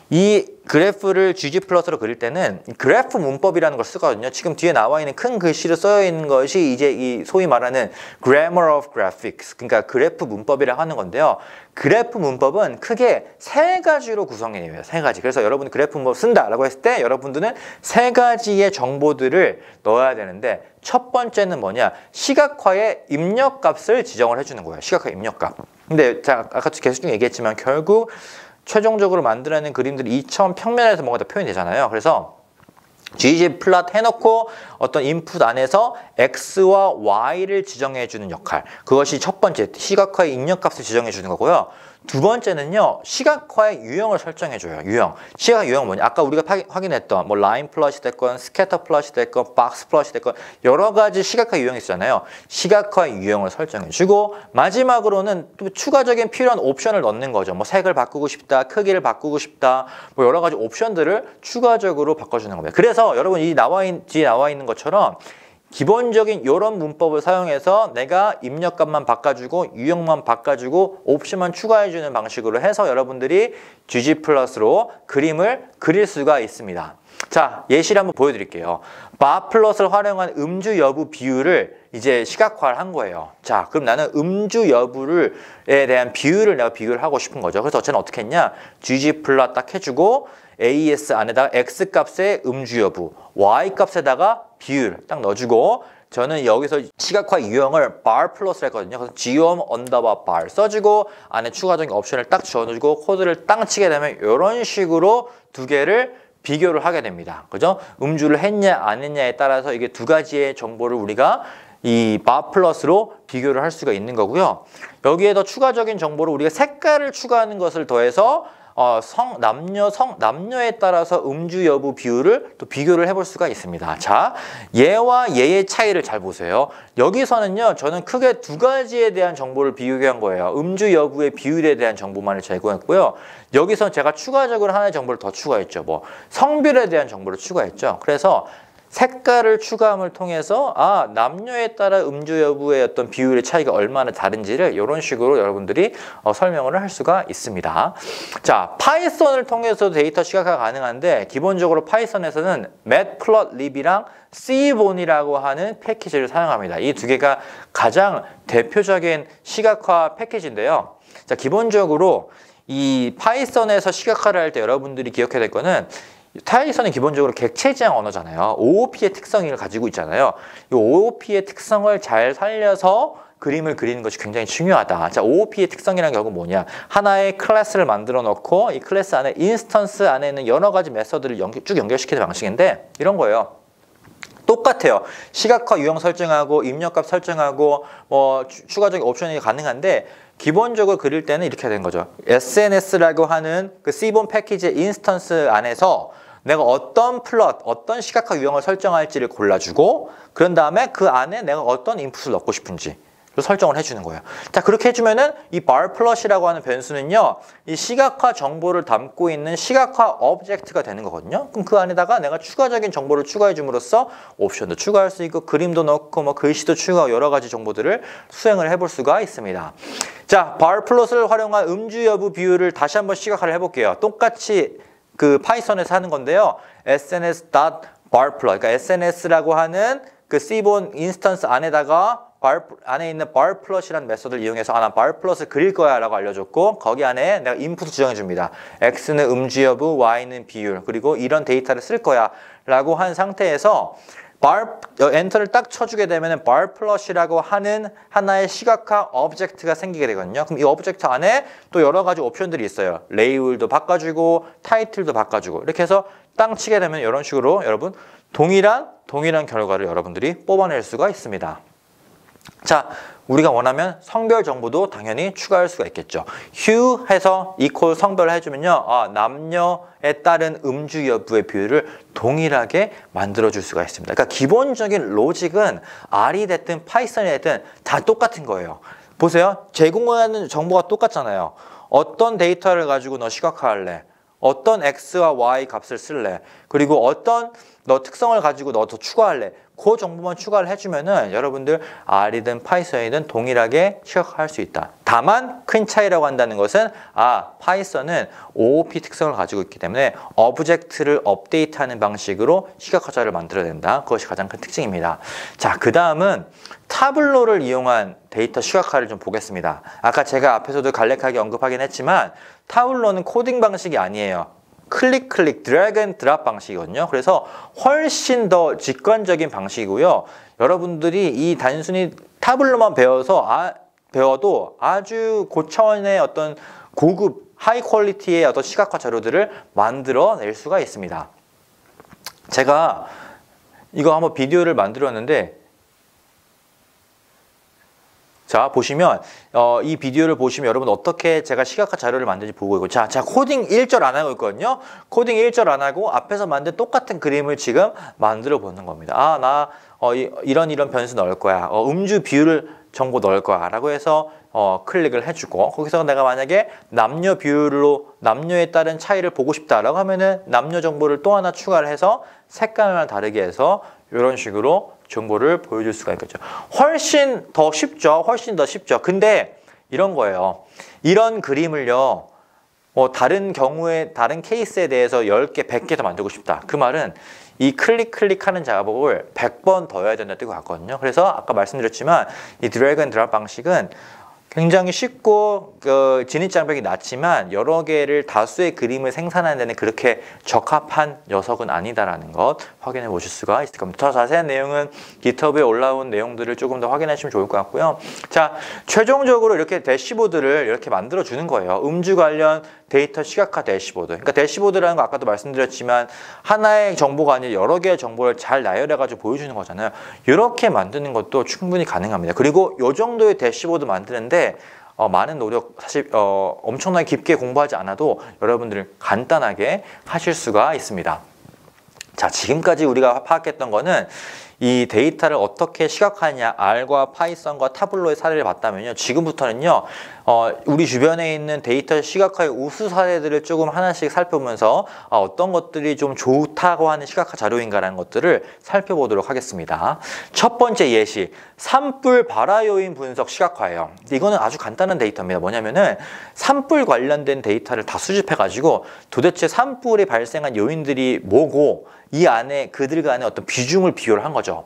이 그래프를 ggplot으로 그릴 때는 그래프 문법이라는 걸 쓰거든요. 지금 뒤에 나와 있는 큰 글씨로 쓰여 있는 것이 이제 이 소위 말하는 Grammar of Graphics, 그러니까 그래프 문법이라고 하는 건데요. 그래프 문법은 크게 세 가지로 구성해요. 세 가지. 그래서 여러분이 그래프 문법 쓴다라고 했을 때 여러분들은 세 가지의 정보들을 넣어야 되는데, 첫 번째는 뭐냐? 시각화의 입력값을 지정을 해주는 거예요. 시각화 입력값. 근데 제가 아까 계속 얘기했지만 결국 최종적으로 만들어내는 그림들이 2차원 평면에서 뭔가 다 표현이 되잖아요. 그래서 ggplot 해놓고 어떤 인풋 안에서 x와 y를 지정해주는 역할, 그것이 첫 번째 시각화의 입력값을 지정해주는 거고요. 두 번째는요, 시각화의 유형을 설정해줘요. 유형. 시각화 유형은 뭐냐? 아까 우리가 확인했던 뭐 라인 플롯이 됐건 스캐터 플롯이 됐건 박스 플롯이 됐건 여러 가지 시각화 유형이 있잖아요. 시각화의 유형을 설정해주고, 마지막으로는 또 추가적인 필요한 옵션을 넣는 거죠. 뭐 색을 바꾸고 싶다, 크기를 바꾸고 싶다, 뭐 여러 가지 옵션들을 추가적으로 바꿔주는 겁니다. 그래서 여러분 뒤에 나와 있는 것처럼 기본적인 이런 문법을 사용해서 내가 입력값만 바꿔주고 유형만 바꿔주고 옵션만 추가해주는 방식으로 해서 여러분들이 ggplot으로 그림을 그릴 수가 있습니다. 자, 예시를 한번 보여드릴게요. barplot을 활용한 음주 여부 비율을 이제 시각화를 한 거예요. 자, 그럼 나는 음주 여부에 대한 비율을 내가 비교를 하고 싶은 거죠. 그래서 어쨌든 어떻게 했냐? ggplot 딱 해주고 AES 안에다가 X값의 음주 여부, Y값에다가 비율 딱 넣어주고, 저는 여기서 시각화 유형을 bar 플러스를 했거든요. 그래서 geom underbar bar 써주고 안에 추가적인 옵션을 딱 지어주고 코드를 땅 치게 되면 이런 식으로 두 개를 비교를 하게 됩니다. 그죠? 음주를 했냐 안 했냐에 따라서 이게 두 가지의 정보를 우리가 이 bar 플러스로 비교를 할 수가 있는 거고요. 여기에 더 추가적인 정보를 우리가 색깔을 추가하는 것을 더해서 남녀에 따라서 음주 여부 비율을 또 비교를 해볼 수가 있습니다. 자, 얘와 얘의 차이를 잘 보세요. 여기서는요, 저는 크게 두 가지에 대한 정보를 비교한 거예요. 음주 여부의 비율에 대한 정보만을 제공했고요. 여기서 제가 추가적으로 하나의 정보를 더 추가했죠. 뭐 성별에 대한 정보를 추가했죠. 그래서 색깔을 추가함을 통해서 남녀에 따라 음주 여부의 어떤 비율의 차이가 얼마나 다른지를 이런 식으로 여러분들이 설명을 할 수가 있습니다. 자, 파이썬을 통해서 데이터 시각화가 가능한데, 기본적으로 파이썬에서는 matplotlib이랑 seaborn이라고 하는 패키지를 사용합니다. 이 두 개가 가장 대표적인 시각화 패키지인데요. 자, 기본적으로 이 파이썬에서 시각화를 할 때 여러분들이 기억해야 될 거는, 파이썬은 기본적으로 객체지향 언어잖아요. OOP의 특성을 가지고 있잖아요. 이 OOP의 특성을 잘 살려서 그림을 그리는 것이 굉장히 중요하다. 자, OOP의 특성이란 게 결국 뭐냐? 하나의 클래스를 만들어 놓고 이 클래스 안에 인스턴스 안에 있는 여러 가지 메서드를 쭉 연결시키는 방식인데, 이런 거예요. 똑같아요. 시각화 유형 설정하고 입력값 설정하고 뭐 추가적인 옵션이 가능한데, 기본적으로 그릴 때는 이렇게 된 거죠. SNS라고 하는 그 C본 패키지의 인스턴스 안에서 내가 어떤 플롯, 어떤 시각화 유형을 설정할지를 골라주고, 그런 다음에 그 안에 내가 어떤 인풋을 넣고 싶은지 설정을 해주는 거예요. 자, 그렇게 해주면은 이 bar plot이라고 하는 변수는요, 이 시각화 정보를 담고 있는 시각화 오브젝트가 되는 거거든요. 그럼 그 안에다가 내가 추가적인 정보를 추가해 줌으로써 옵션도 추가할 수 있고 그림도 넣고 뭐 글씨도 추가하고 여러 가지 정보들을 수행을 해볼 수가 있습니다. 자, bar plot을 활용한 음주 여부 비율을 다시 한번 시각화를 해볼게요. 똑같이 그 파이썬에서 하는 건데요. sns.barplot, 그러니까 sns라고 하는 그 C본 인스턴스 안에다가 안에 있는 bar plot이라는 메소드를 이용해서 난 bar plot을 그릴 거야 라고 알려줬고, 거기 안에 내가 인풋을 지정해 줍니다. X는 음주 여부, Y는 비율, 그리고 이런 데이터를 쓸 거야 라고 한 상태에서 엔터를 딱 쳐주게 되면 bar 플롯이라고 하는 하나의 시각화 오브젝트가 생기게 되거든요. 그럼 이 오브젝트 안에 또 여러 가지 옵션들이 있어요. 레이블도 바꿔주고 타이틀도 바꿔주고 이렇게 해서 땅 치게 되면 이런 식으로 여러분 동일한 결과를 여러분들이 뽑아낼 수가 있습니다. 자, 우리가 원하면 성별 정보도 당연히 추가할 수가 있겠죠. hue 해서 equal 성별을 해주면요. 남녀에 따른 음주 여부의 비율을 동일하게 만들어줄 수가 있습니다. 그러니까 기본적인 로직은 R이 됐든 파이썬이 됐든 다 똑같은 거예요. 보세요. 제공하는 정보가 똑같잖아요. 어떤 데이터를 가지고 너 시각화할래? 어떤 X와 Y 값을 쓸래? 그리고 어떤 너 특성을 가지고 너 더 추가할래? 그 정보만 추가를 해주면은 여러분들 R이든 파이썬이든 동일하게 시각화할 수 있다. 다만 큰 차이라고 한다는 것은 파이썬은 OOP 특성을 가지고 있기 때문에 오브젝트를 업데이트하는 방식으로 시각화자를 만들어야 된다. 그것이 가장 큰 특징입니다. 자, 그 다음은 타블로를 이용한 데이터 시각화를 좀 보겠습니다. 아까 제가 앞에서도 간략하게 언급하긴 했지만 타블로는 코딩 방식이 아니에요. 클릭, 드래그 앤 드랍 방식이거든요. 그래서 훨씬 더 직관적인 방식이고요. 여러분들이 이 단순히 타블로만 배워도 아주 고차원의 어떤 고급, 하이 퀄리티의 어떤 시각화 자료들을 만들어낼 수가 있습니다. 제가 이거 한번 비디오를 만들었는데 자, 보시면 이 비디오를 보시면 여러분 어떻게 제가 시각화 자료를 만드는지 보고 있고 자, 코딩 1절 안 하고 있거든요. 코딩 1절 안 하고 앞에서 만든 똑같은 그림을 지금 만들어 보는 겁니다. 나 이런 변수 넣을 거야. 음주 비율을 정보 넣을 거야. 라고 해서 클릭을 해주고 거기서 내가 만약에 남녀 비율로 남녀에 따른 차이를 보고 싶다라고 하면은 남녀 정보를 또 하나 추가를 해서 색깔만 다르게 해서 이런 식으로 정보를 보여줄 수가 있겠죠. 훨씬 더 쉽죠. 근데 이런 거예요. 이런 그림을요. 다른 경우에 다른 케이스에 대해서 10개, 100개 더 만들고 싶다. 그 말은 이 클릭하는 작업을 100번 더 해야 된다는 뜻이 같거든요. 그래서 아까 말씀드렸지만 이 드래그 앤 드랍 방식은 굉장히 쉽고 진입장벽이 낮지만 여러 개를 다수의 그림을 생산하는 데는 그렇게 적합한 녀석은 아니다라는 것 확인해 보실 수가 있을 겁니다. 더 자세한 내용은 GitHub에 올라온 내용들을 조금 더 확인하시면 좋을 것 같고요. 자, 최종적으로 이렇게 대시보드를 이렇게 만들어 주는 거예요. 음주 관련 데이터 시각화 대시보드. 그러니까 대시보드라는 거 아까도 말씀드렸지만 하나의 정보가 아니라 여러 개의 정보를 잘 나열해가지고 보여주는 거잖아요. 이렇게 만드는 것도 충분히 가능합니다. 그리고 이 정도의 대시보드 만드는데 많은 노력, 사실 엄청나게 깊게 공부하지 않아도 여러분들 간단하게 하실 수가 있습니다. 자, 지금까지 우리가 파악했던 거는 이 데이터를 어떻게 시각화하냐, R과 파이썬과 타블로의 사례를 봤다면요. 지금부터는요, 우리 주변에 있는 데이터 시각화의 우수 사례들을 조금 하나씩 살펴보면서 어떤 것들이 좀 좋다고 하는 시각화 자료인가라는 것들을 살펴보도록 하겠습니다. 첫 번째 예시, 산불 발화 요인 분석 시각화예요. 이거는 아주 간단한 데이터입니다. 뭐냐면은 산불 관련된 데이터를 다 수집해가지고 도대체 산불이 발생한 요인들이 뭐고 이 안에 그들 간의 어떤 비중을 비교를 한 거죠.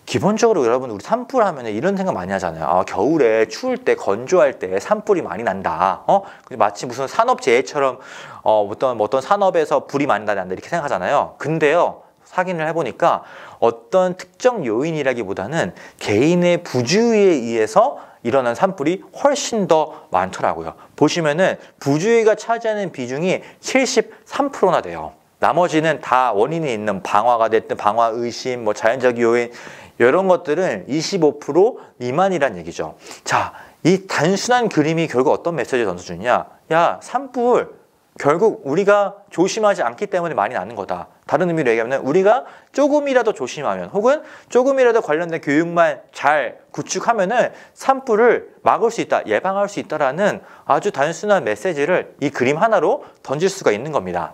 기본적으로 여러분 우리 산불 하면 이런 생각 많이 하잖아요. 겨울에 추울 때 건조할 때 산불이 많이 난다. 마치 무슨 산업재해처럼 어떤 산업에서 불이 많이 난다 이렇게 생각하잖아요. 근데요. 확인을 해보니까 어떤 특정 요인이라기보다는 개인의 부주의에 의해서 일어난 산불이 훨씬 더 많더라고요. 보시면은 부주의가 차지하는 비중이 73%나 돼요. 나머지는 다 원인이 있는 방화가 됐든 방화 의심, 뭐 자연적 요인 이런 것들은 25% 미만이란 얘기죠. 자, 이 단순한 그림이 결국 어떤 메시지를 던져주느냐? 야, 산불 결국 우리가 조심하지 않기 때문에 많이 나는 거다. 다른 의미로 얘기하면 우리가 조금이라도 조심하면 혹은 조금이라도 관련된 교육만 잘 구축하면은 산불을 막을 수 있다, 예방할 수 있다라는 아주 단순한 메시지를 이 그림 하나로 던질 수가 있는 겁니다.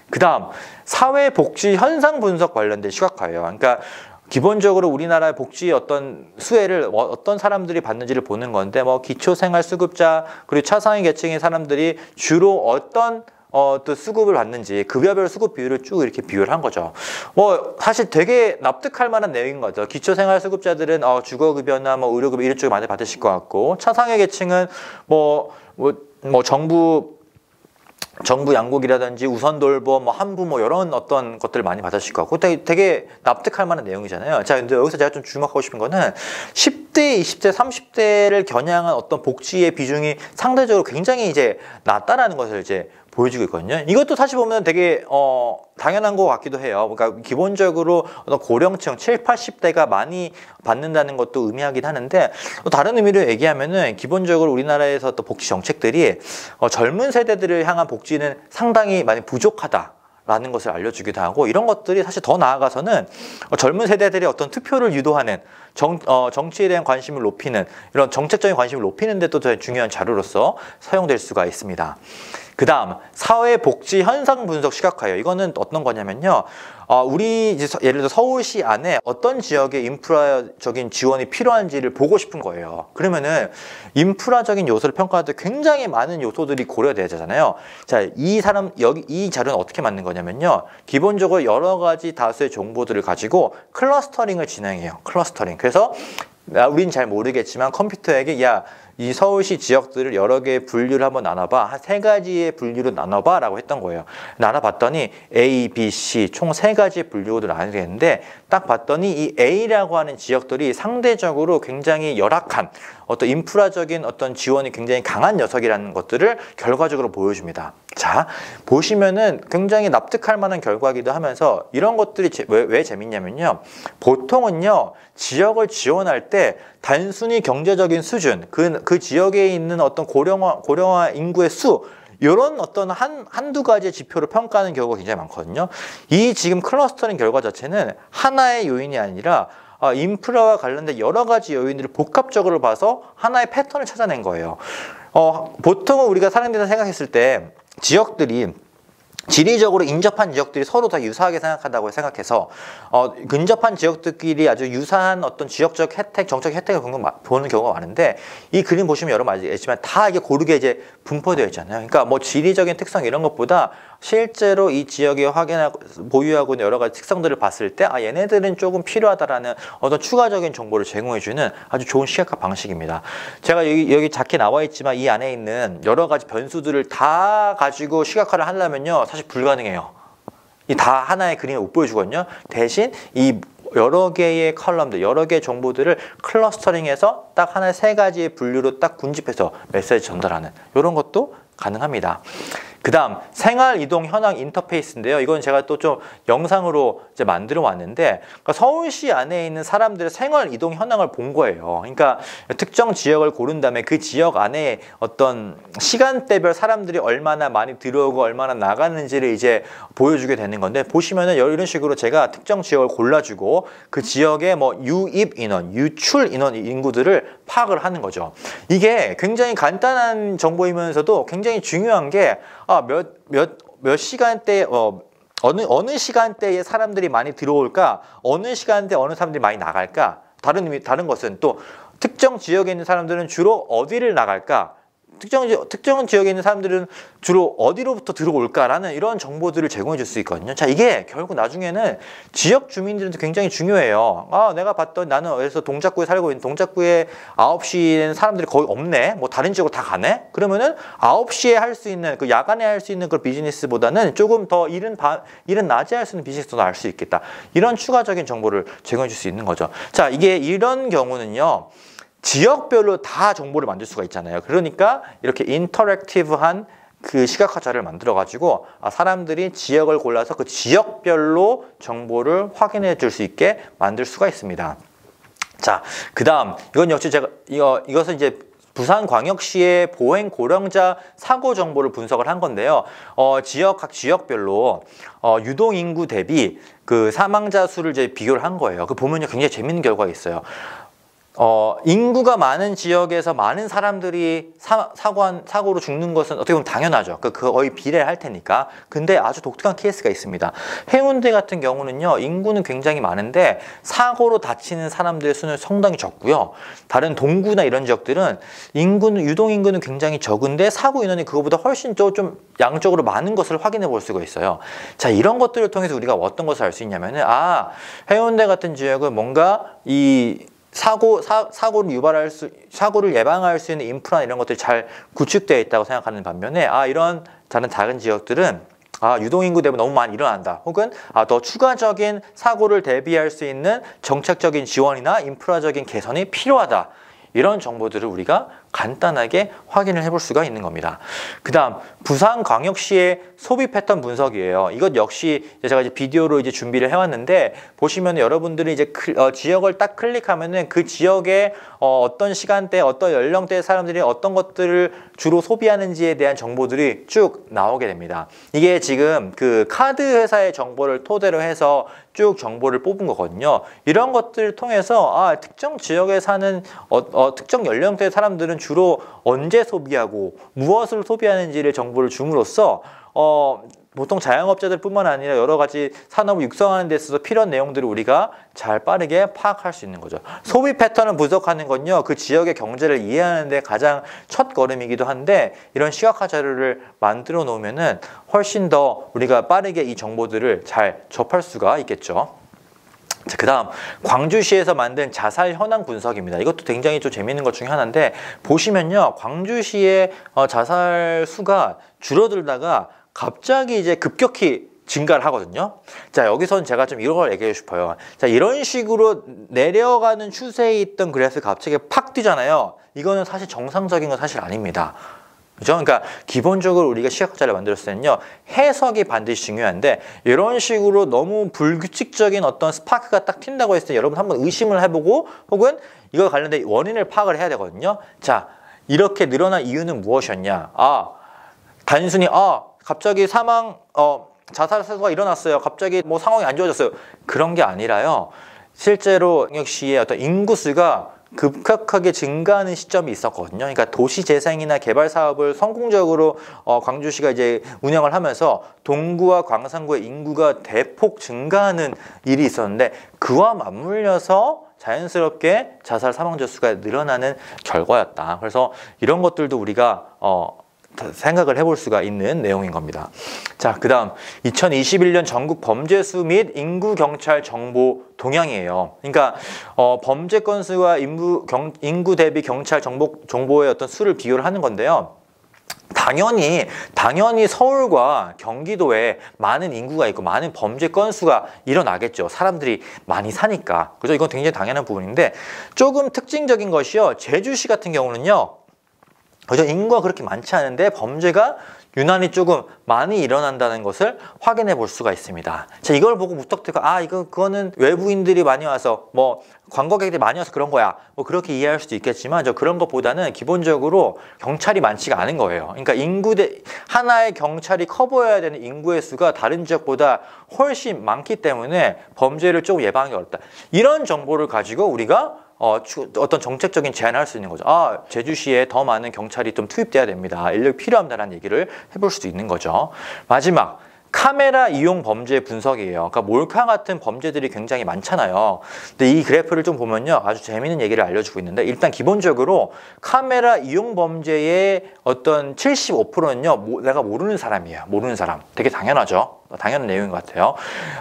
그 다음 사회복지 현상 분석 관련된 시각화예요. 그러니까 기본적으로 우리나라의 복지 어떤 수혜를 어떤 사람들이 받는지를 보는 건데 기초생활수급자 그리고 차상위 계층의 사람들이 주로 어떤 또 수급을 받는지 급여별 수급 비율을 쭉 이렇게 비교를 한 거죠. 사실 되게 납득할 만한 내용인 거죠. 기초생활수급자들은 주거급여나 의료급여 이런 쪽을 많이 받으실 것 같고 차상위 계층은 정부 정부 양곡이라든지 우선돌봄, 뭐 한부 뭐 이런 어떤 것들을 많이 받으실 것 같고 되게 납득할 만한 내용이잖아요. 자, 근데 여기서 제가 좀 주목하고 싶은 거는 10대, 20대, 30대를 겨냥한 어떤 복지의 비중이 상대적으로 굉장히 이제 낮다라는 것을 이제 보여주고 있거든요. 이것도 사실 보면 되게 당연한 것 같기도 해요. 그러니까 기본적으로 어떤 고령층 7, 80대가 많이 받는다는 것도 의미하긴 하는데, 또 다른 의미로 얘기하면은 기본적으로 우리나라에서 또 복지 정책들이 젊은 세대들을 향한 복지는 상당히 많이 부족하다라는 것을 알려주기도 하고, 이런 것들이 사실 더 나아가서는 젊은 세대들의 어떤 투표를 유도하는 정치에 대한 관심을 높이는 이런 정책적인 관심을 높이는 데 또 중요한 자료로서 사용될 수가 있습니다. 그 다음 사회복지 현상 분석 시각화예요. 이거는 어떤 거냐면요, 우리 이제 예를 들어 서울시 안에 어떤 지역에 인프라적인 지원이 필요한지를 보고 싶은 거예요. 그러면은 인프라적인 요소를 평가할 때 굉장히 많은 요소들이 고려되잖아요. 자, 이 자료는 어떻게 만든 거냐면요, 기본적으로 여러 가지 다수의 정보들을 가지고 클러스터링을 진행해요. 클러스터링. 그래서 우린 잘 모르겠지만 컴퓨터에게 이 서울시 지역들을 여러 개의 분류를 한번 나눠봐. 한 3가지의 분류로 나눠봐 라고 했던 거예요. 나눠봤더니 A, B, C 총 3가지의 분류로 나뉘게 했는데, 딱 봤더니 이 A라고 하는 지역들이 상대적으로 굉장히 열악한 어떤 인프라적인 어떤 지원이 굉장히 강한 녀석이라는 것들을 결과적으로 보여줍니다. 자, 보시면은 굉장히 납득할 만한 결과이기도 하면서, 이런 것들이 왜 재밌냐면요, 보통은요 지역을 지원할 때 단순히 경제적인 수준, 그 지역에 있는 어떤 고령화 인구의 수, 이런 어떤 한두 가지의 지표로 평가하는 경우가 굉장히 많거든요. 이 지금 클러스터링 결과 자체는 하나의 요인이 아니라 인프라와 관련된 여러 가지 요인들을 복합적으로 봐서 하나의 패턴을 찾아낸 거예요. 보통은 우리가 사람들이 생각했을 때 지역들이 지리적으로 인접한 지역들이 서로 다 유사하게 생각한다고 생각해서 근접한 지역들끼리 아주 유사한 어떤 지역적 혜택, 정책 혜택을 보는 경우가 많은데, 이 그림 보시면 여러분 아시겠지만 다 이게 고르게 이제 분포되어 있잖아요. 그러니까 뭐 지리적인 특성 이런 것보다 실제로 이 지역에 보유하고 있는 여러 가지 특성들을 봤을 때 얘네들은 조금 필요하다라는 어떤 추가적인 정보를 제공해주는 아주 좋은 시각화 방식입니다. 제가 여기 작게 나와 있지만 이 안에 있는 여러 가지 변수들을 다 가지고 시각화를 하려면요 사실 불가능해요. 이 다 하나의 그림을 못 보여주거든요. 대신 이 여러 개의 컬럼들, 여러 개의 정보들을 클러스터링해서 딱 하나의 3가지의 분류로 딱 군집해서 메시지 전달하는 이런 것도 가능합니다. 그 다음 생활 이동 현황 인터페이스인데요. 이건 제가 또 좀 영상으로 이제 만들어 왔는데, 그러니까 서울시 안에 있는 사람들의 생활 이동 현황을 본 거예요. 그러니까 특정 지역을 고른 다음에 그 지역 안에 어떤 시간대별 사람들이 얼마나 많이 들어오고 얼마나 나가는지를 이제 보여주게 되는 건데, 보시면은 이런 식으로 제가 특정 지역을 골라주고 그 지역의 뭐 유입 인원, 유출 인원 인구들을 파악을 하는 거죠. 이게 굉장히 간단한 정보이면서도 굉장히 중요한 게 몇 시간대에 어느 시간대에 사람들이 많이 들어올까, 어느 시간대에 어느 사람들이 많이 나갈까, 다른 것은 또 특정 지역에 있는 사람들은 주로 어디를 나갈까, 특정 지역에 있는 사람들은 주로 어디로부터 들어올까라는 이런 정보들을 제공해 줄 수 있거든요. 자, 이게 결국 나중에는 지역 주민들한테 굉장히 중요해요. 내가 봤던, 나는 그래서 동작구에 살고 있는 동작구에 9시에는 사람들이 거의 없네. 뭐 다른 지역으로 다 가네. 그러면은 9시에 할 수 있는 그 야간에 할 수 있는 그 비즈니스보다는 조금 더 이른 낮에 할 수 있는 비즈니스도 나을 수 있겠다. 이런 추가적인 정보를 제공해 줄 수 있는 거죠. 자, 이런 경우는요, 지역별로 다 정보를 만들 수가 있잖아요. 그러니까 이렇게 인터랙티브한 그 시각화 자료를 만들어 가지고 사람들이 지역을 골라서 그 지역별로 정보를 확인해 줄 수 있게 만들 수가 있습니다. 자, 그 다음 이건 역시 제가 이것은 이제 부산광역시의 보행 고령자 사고 정보를 분석을 한 건데요. 각 지역별로 유동 인구 대비 그 사망자 수를 이제 비교를 한 거예요. 그 보면요 굉장히 재밌는 결과가 있어요. 인구가 많은 지역에서 많은 사람들이 사고로 죽는 것은 어떻게 보면 당연하죠. 거의 비례할 테니까. 근데 아주 독특한 케이스가 있습니다. 해운대 같은 경우는요, 인구는 굉장히 많은데 사고로 다치는 사람들의 수는 상당히 적고요. 다른 동구나 이런 지역들은 유동 인구는 굉장히 적은데 사고 인원이 그거보다 훨씬 좀 양적으로 많은 것을 확인해 볼 수가 있어요. 자, 이런 것들을 통해서 우리가 어떤 것을 알 수 있냐면은, 해운대 같은 지역은 뭔가 이 사고를 예방할 수 있는 인프라 이런 것들이 잘 구축되어 있다고 생각하는 반면에 이런 다른 작은 지역들은 유동인구 대비 너무 많이 일어난다. 혹은 더 추가적인 사고를 대비할 수 있는 정책적인 지원이나 인프라적인 개선이 필요하다. 이런 정보들을 우리가 간단하게 확인을 해볼 수가 있는 겁니다. 그 다음 부산광역시의 소비 패턴 분석이에요. 이것 역시 제가 이제 비디오로 이제 준비를 해왔는데 보시면 여러분들이 이제 지역을 딱 클릭하면은 그 지역에 어떤 시간대, 어떤 연령대의 사람들이 어떤 것들을 주로 소비하는지에 대한 정보들이 쭉 나오게 됩니다. 이게 지금 그 카드 회사의 정보를 토대로 해서 쭉 정보를 뽑은 거거든요. 이런 것들을 통해서 특정 지역에 사는 특정 연령대의 사람들은 주로 언제 소비하고 무엇을 소비하는지를 정보를 줌으로써 보통 자영업자들뿐만 아니라 여러 가지 산업을 육성하는 데 있어서 필요한 내용들을 우리가 잘 빠르게 파악할 수 있는 거죠. 소비 패턴을 분석하는 건요, 그 지역의 경제를 이해하는 데 가장 첫 걸음이기도 한데 이런 시각화 자료를 만들어 놓으면은 훨씬 더 우리가 빠르게 이 정보들을 잘 접할 수가 있겠죠. 자, 그 다음 광주시에서 만든 자살 현황 분석입니다. 이것도 굉장히 좀 재미있는 것 중에 하나인데 보시면요, 광주시의 자살 수가 줄어들다가 갑자기 이제 급격히 증가를 하거든요. 자, 여기서는 제가 좀 이런 걸 얘기해 싶어요. 자, 이런 식으로 내려가는 추세에 있던 그래프 갑자기 팍 뛰잖아요. 이거는 사실 정상적인 건 사실 아닙니다. 그죠? 그러니까 기본적으로 우리가 시각화자를 만들었을 때는요, 해석이 반드시 중요한데 이런 식으로 너무 불규칙적인 어떤 스파크가 딱 튄다고 했을 때 여러분 한번 의심을 해보고 혹은 이거 관련된 원인을 파악을 해야 되거든요. 자, 이렇게 늘어난 이유는 무엇이었냐? 단순히 갑자기 자살 사고가 일어났어요. 갑자기 뭐 상황이 안 좋아졌어요. 그런 게 아니라요. 실제로 광역시의 어떤 인구수가 급격하게 증가하는 시점이 있었거든요. 그러니까 도시 재생이나 개발 사업을 성공적으로 광주시가 이제 운영을 하면서 동구와 광산구의 인구가 대폭 증가하는 일이 있었는데 그와 맞물려서 자연스럽게 자살 사망자 수가 늘어나는 결과였다. 그래서 이런 것들도 우리가 생각을 해볼 수가 있는 내용인 겁니다. 자, 그 다음 2021년 전국 범죄수 및 인구 경찰 정보 동향이에요. 그러니까 범죄 건수와 인구 대비 경찰 정보의 어떤 수를 비교를 하는 건데요. 당연히 서울과 경기도에 많은 인구가 있고 많은 범죄 건수가 일어나겠죠. 사람들이 많이 사니까. 그죠? 이건 굉장히 당연한 부분인데 조금 특징적인 것이요. 제주시 같은 경우는요. 그죠? 인구가 그렇게 많지 않은데 범죄가 유난히 조금 많이 일어난다는 것을 확인해 볼 수가 있습니다. 자, 이걸 보고 무턱대고 그거는 외부인들이 많이 와서 관광객들이 많이 와서 그런 거야. 그렇게 이해할 수도 있겠지만 그런 것보다는 기본적으로 경찰이 많지가 않은 거예요. 그러니까 하나의 경찰이 커버해야 되는 인구의 수가 다른 지역보다 훨씬 많기 때문에 범죄를 조금 예방하기 어렵다. 이런 정보를 가지고 우리가 어떤 정책적인 제안을 할 수 있는 거죠. 제주시에 더 많은 경찰이 좀 투입돼야 됩니다. 인력이 필요합니다라는 얘기를 해볼 수도 있는 거죠. 마지막, 카메라 이용 범죄 분석이에요. 그러니까 몰카 같은 범죄들이 굉장히 많잖아요. 근데 이 그래프를 좀 보면요, 아주 재미있는 얘기를 알려주고 있는데 일단 기본적으로 카메라 이용 범죄의 어떤 75%는요, 내가 모르는 사람이에요. 모르는 사람. 되게 당연하죠. 당연한 내용인 것 같아요.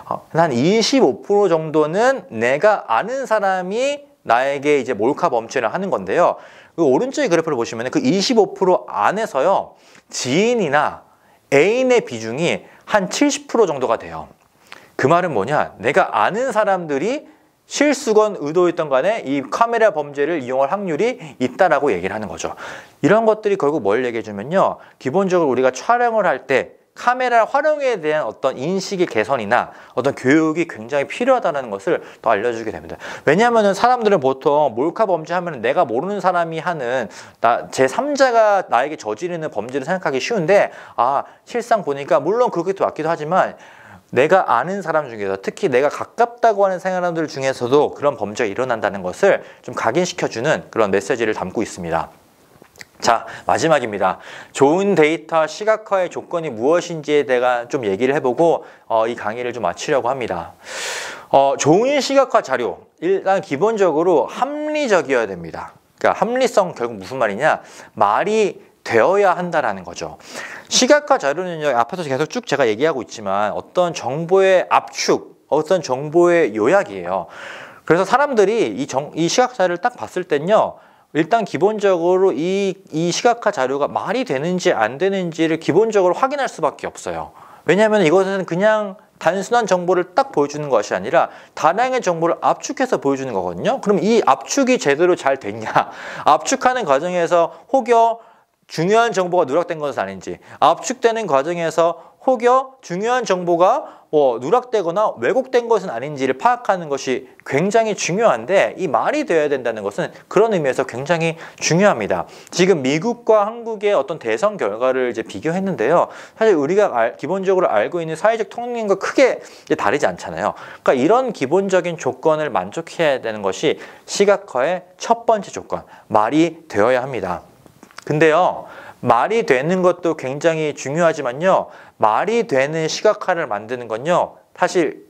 한 25% 정도는 내가 아는 사람이 나에게 이제 몰카 범죄를 하는 건데요. 그 오른쪽의 그래프를 보시면 그 25% 안에서요, 지인이나 애인의 비중이 한 70% 정도가 돼요. 그 말은 뭐냐? 내가 아는 사람들이 실수건 의도였던 간에 이 카메라 범죄를 이용할 확률이 있다라고 얘기를 하는 거죠. 이런 것들이 결국 뭘 얘기해 주면요, 기본적으로 우리가 촬영을 할 때 카메라 활용에 대한 어떤 인식의 개선이나 어떤 교육이 굉장히 필요하다는 것을 또 알려주게 됩니다. 왜냐하면 사람들은 보통 몰카 범죄 하면 내가 모르는 사람이 하는 제3자가 나에게 저지르는 범죄를 생각하기 쉬운데 실상 보니까 물론 그렇게도 맞기도 하지만 내가 아는 사람 중에서 특히 내가 가깝다고 하는 사람들 중에서도 그런 범죄가 일어난다는 것을 좀 각인시켜주는 그런 메시지를 담고 있습니다. 자, 마지막입니다. 좋은 데이터 시각화의 조건이 무엇인지에 대해 좀 얘기를 해보고 이 강의를 좀 마치려고 합니다. 좋은 시각화 자료, 일단 기본적으로 합리적이어야 됩니다. 그러니까 합리성 결국 무슨 말이냐? 말이 되어야 한다라는 거죠. 시각화 자료는요, 앞에서 계속 쭉 제가 얘기하고 있지만 어떤 정보의 압축, 어떤 정보의 요약이에요. 그래서 사람들이 이 시각 자료를 딱 봤을 땐요, 일단 기본적으로 이 시각화 자료가 말이 되는지 안 되는지를 기본적으로 확인할 수밖에 없어요. 왜냐하면 이것은 그냥 단순한 정보를 딱 보여주는 것이 아니라 다량의 정보를 압축해서 보여주는 거거든요. 그럼 이 압축이 제대로 잘 됐냐? 압축하는 과정에서 혹여 중요한 정보가 누락된 것은 아닌지, 압축되는 과정에서 혹여 중요한 정보가 누락되거나 왜곡된 것은 아닌지를 파악하는 것이 굉장히 중요한데, 이 말이 되어야 된다는 것은 그런 의미에서 굉장히 중요합니다. 지금 미국과 한국의 어떤 대선 결과를 이제 비교했는데요. 사실 우리가 기본적으로 알고 있는 사회적 통념과 크게 다르지 않잖아요. 그러니까 이런 기본적인 조건을 만족해야 되는 것이 시각화의 첫 번째 조건, 말이 되어야 합니다. 근데요, 말이 되는 것도 굉장히 중요하지만요, 말이 되는 시각화를 만드는 건요, 사실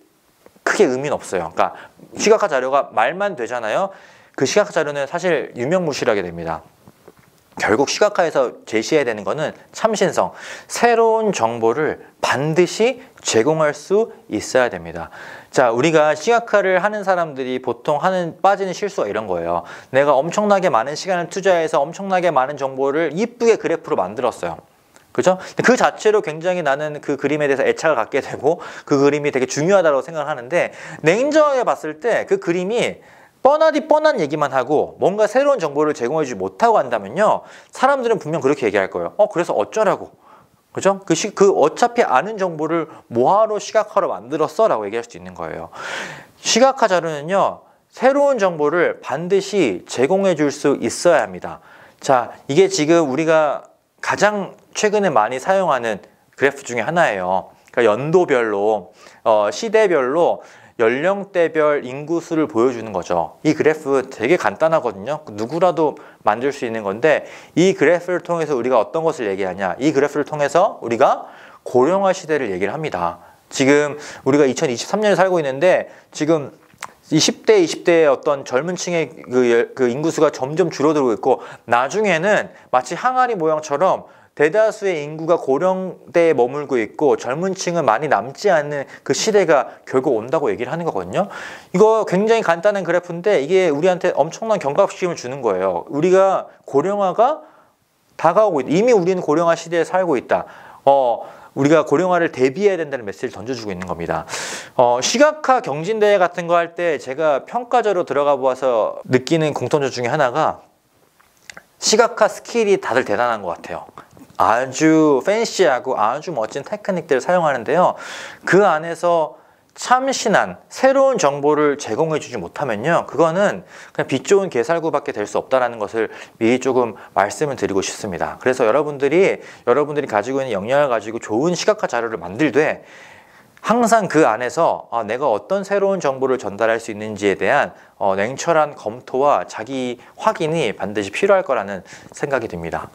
크게 의미는 없어요. 그러니까 시각화 자료가 말만 되잖아요. 그 시각화 자료는 사실 유명무실하게 됩니다. 결국 시각화에서 제시해야 되는 거는 참신성, 새로운 정보를 반드시 제공할 수 있어야 됩니다. 자, 우리가 시각화를 하는 사람들이 보통 빠지는 실수가 이런 거예요. 내가 엄청나게 많은 시간을 투자해서 엄청나게 많은 정보를 이쁘게 그래프로 만들었어요. 그죠? 그 자체로 굉장히 나는 그 그림에 대해서 애착을 갖게 되고 그 그림이 되게 중요하다고 생각을 하는데, 냉정하게 봤을 때 그 그림이 뻔한 얘기만 하고 뭔가 새로운 정보를 제공해주지 못하고 한다면요, 사람들은 분명 그렇게 얘기할 거예요. 그래서 어쩌라고. 그죠? 그 어차피 아는 정보를 뭐하러 시각화로 만들었어? 라고 얘기할 수도 있는 거예요. 시각화 자료는요, 새로운 정보를 반드시 제공해 줄 수 있어야 합니다. 자, 이게 지금 우리가 가장 최근에 많이 사용하는 그래프 중에 하나예요. 그러니까 연도별로, 시대별로 연령대별 인구수를 보여주는 거죠. 이 그래프 되게 간단하거든요. 누구라도 만들 수 있는 건데, 이 그래프를 통해서 우리가 어떤 것을 얘기하냐, 이 그래프를 통해서 우리가 고령화 시대를 얘기를 합니다. 지금 우리가 2023년에 살고 있는데, 지금 10대, 20대의 어떤 젊은 층의 그 인구수가 점점 줄어들고 있고, 나중에는 마치 항아리 모양처럼 대다수의 인구가 고령대에 머물고 있고 젊은 층은 많이 남지 않는 그 시대가 결국 온다고 얘기를 하는 거거든요. 이거 굉장히 간단한 그래프인데 이게 우리한테 엄청난 경각심을 주는 거예요. 우리가 고령화가 다가오고 있다. 이미 우리는 고령화 시대에 살고 있다. 우리가 고령화를 대비해야 된다는 메시지를 던져주고 있는 겁니다. 시각화 경진대회 같은 거 할 때 제가 평가자로 들어가 보아서 느끼는 공통점 중에 하나가, 시각화 스킬이 다들 대단한 것 같아요. 아주 팬시하고 아주 멋진 테크닉들을 사용하는데요, 그 안에서 참신한 새로운 정보를 제공해 주지 못하면요, 그거는 그냥 빛 좋은 개살구밖에 될 수 없다는 것을 미리 조금 말씀을 드리고 싶습니다. 그래서 여러분들이 가지고 있는 역량을 가지고 좋은 시각화 자료를 만들되, 항상 그 안에서 내가 어떤 새로운 정보를 전달할 수 있는지에 대한 냉철한 검토와 자기 확인이 반드시 필요할 거라는 생각이 듭니다.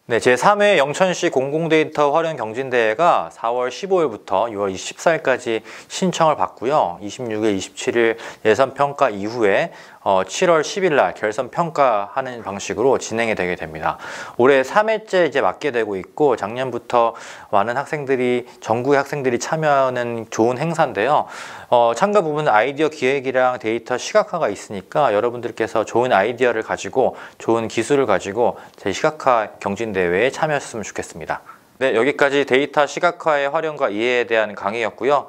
네, 제3회 영천시 공공데이터 활용 경진대회가 4월 15일부터 6월 24일까지 신청을 받고요. 26일, 27일 예선평가 이후에 7월 10일 날 결선평가하는 방식으로 진행이 되게 됩니다. 올해 3회째 이제 맡게 되고 있고, 작년부터 많은 학생들이, 전국의 학생들이 참여하는 좋은 행사인데요. 참가 부분은 아이디어 기획이랑 데이터 시각화가 있으니까 여러분들께서 좋은 아이디어를 가지고 좋은 기술을 가지고 제 시각화 경진대회에 참여하셨으면 좋겠습니다. 네, 여기까지 데이터 시각화의 활용과 이해에 대한 강의였고요.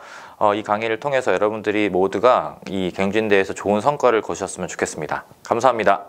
이 강의를 통해서 여러분들이 모두가 이 경진대회에서 좋은 성과를 거두셨으면 좋겠습니다. 감사합니다.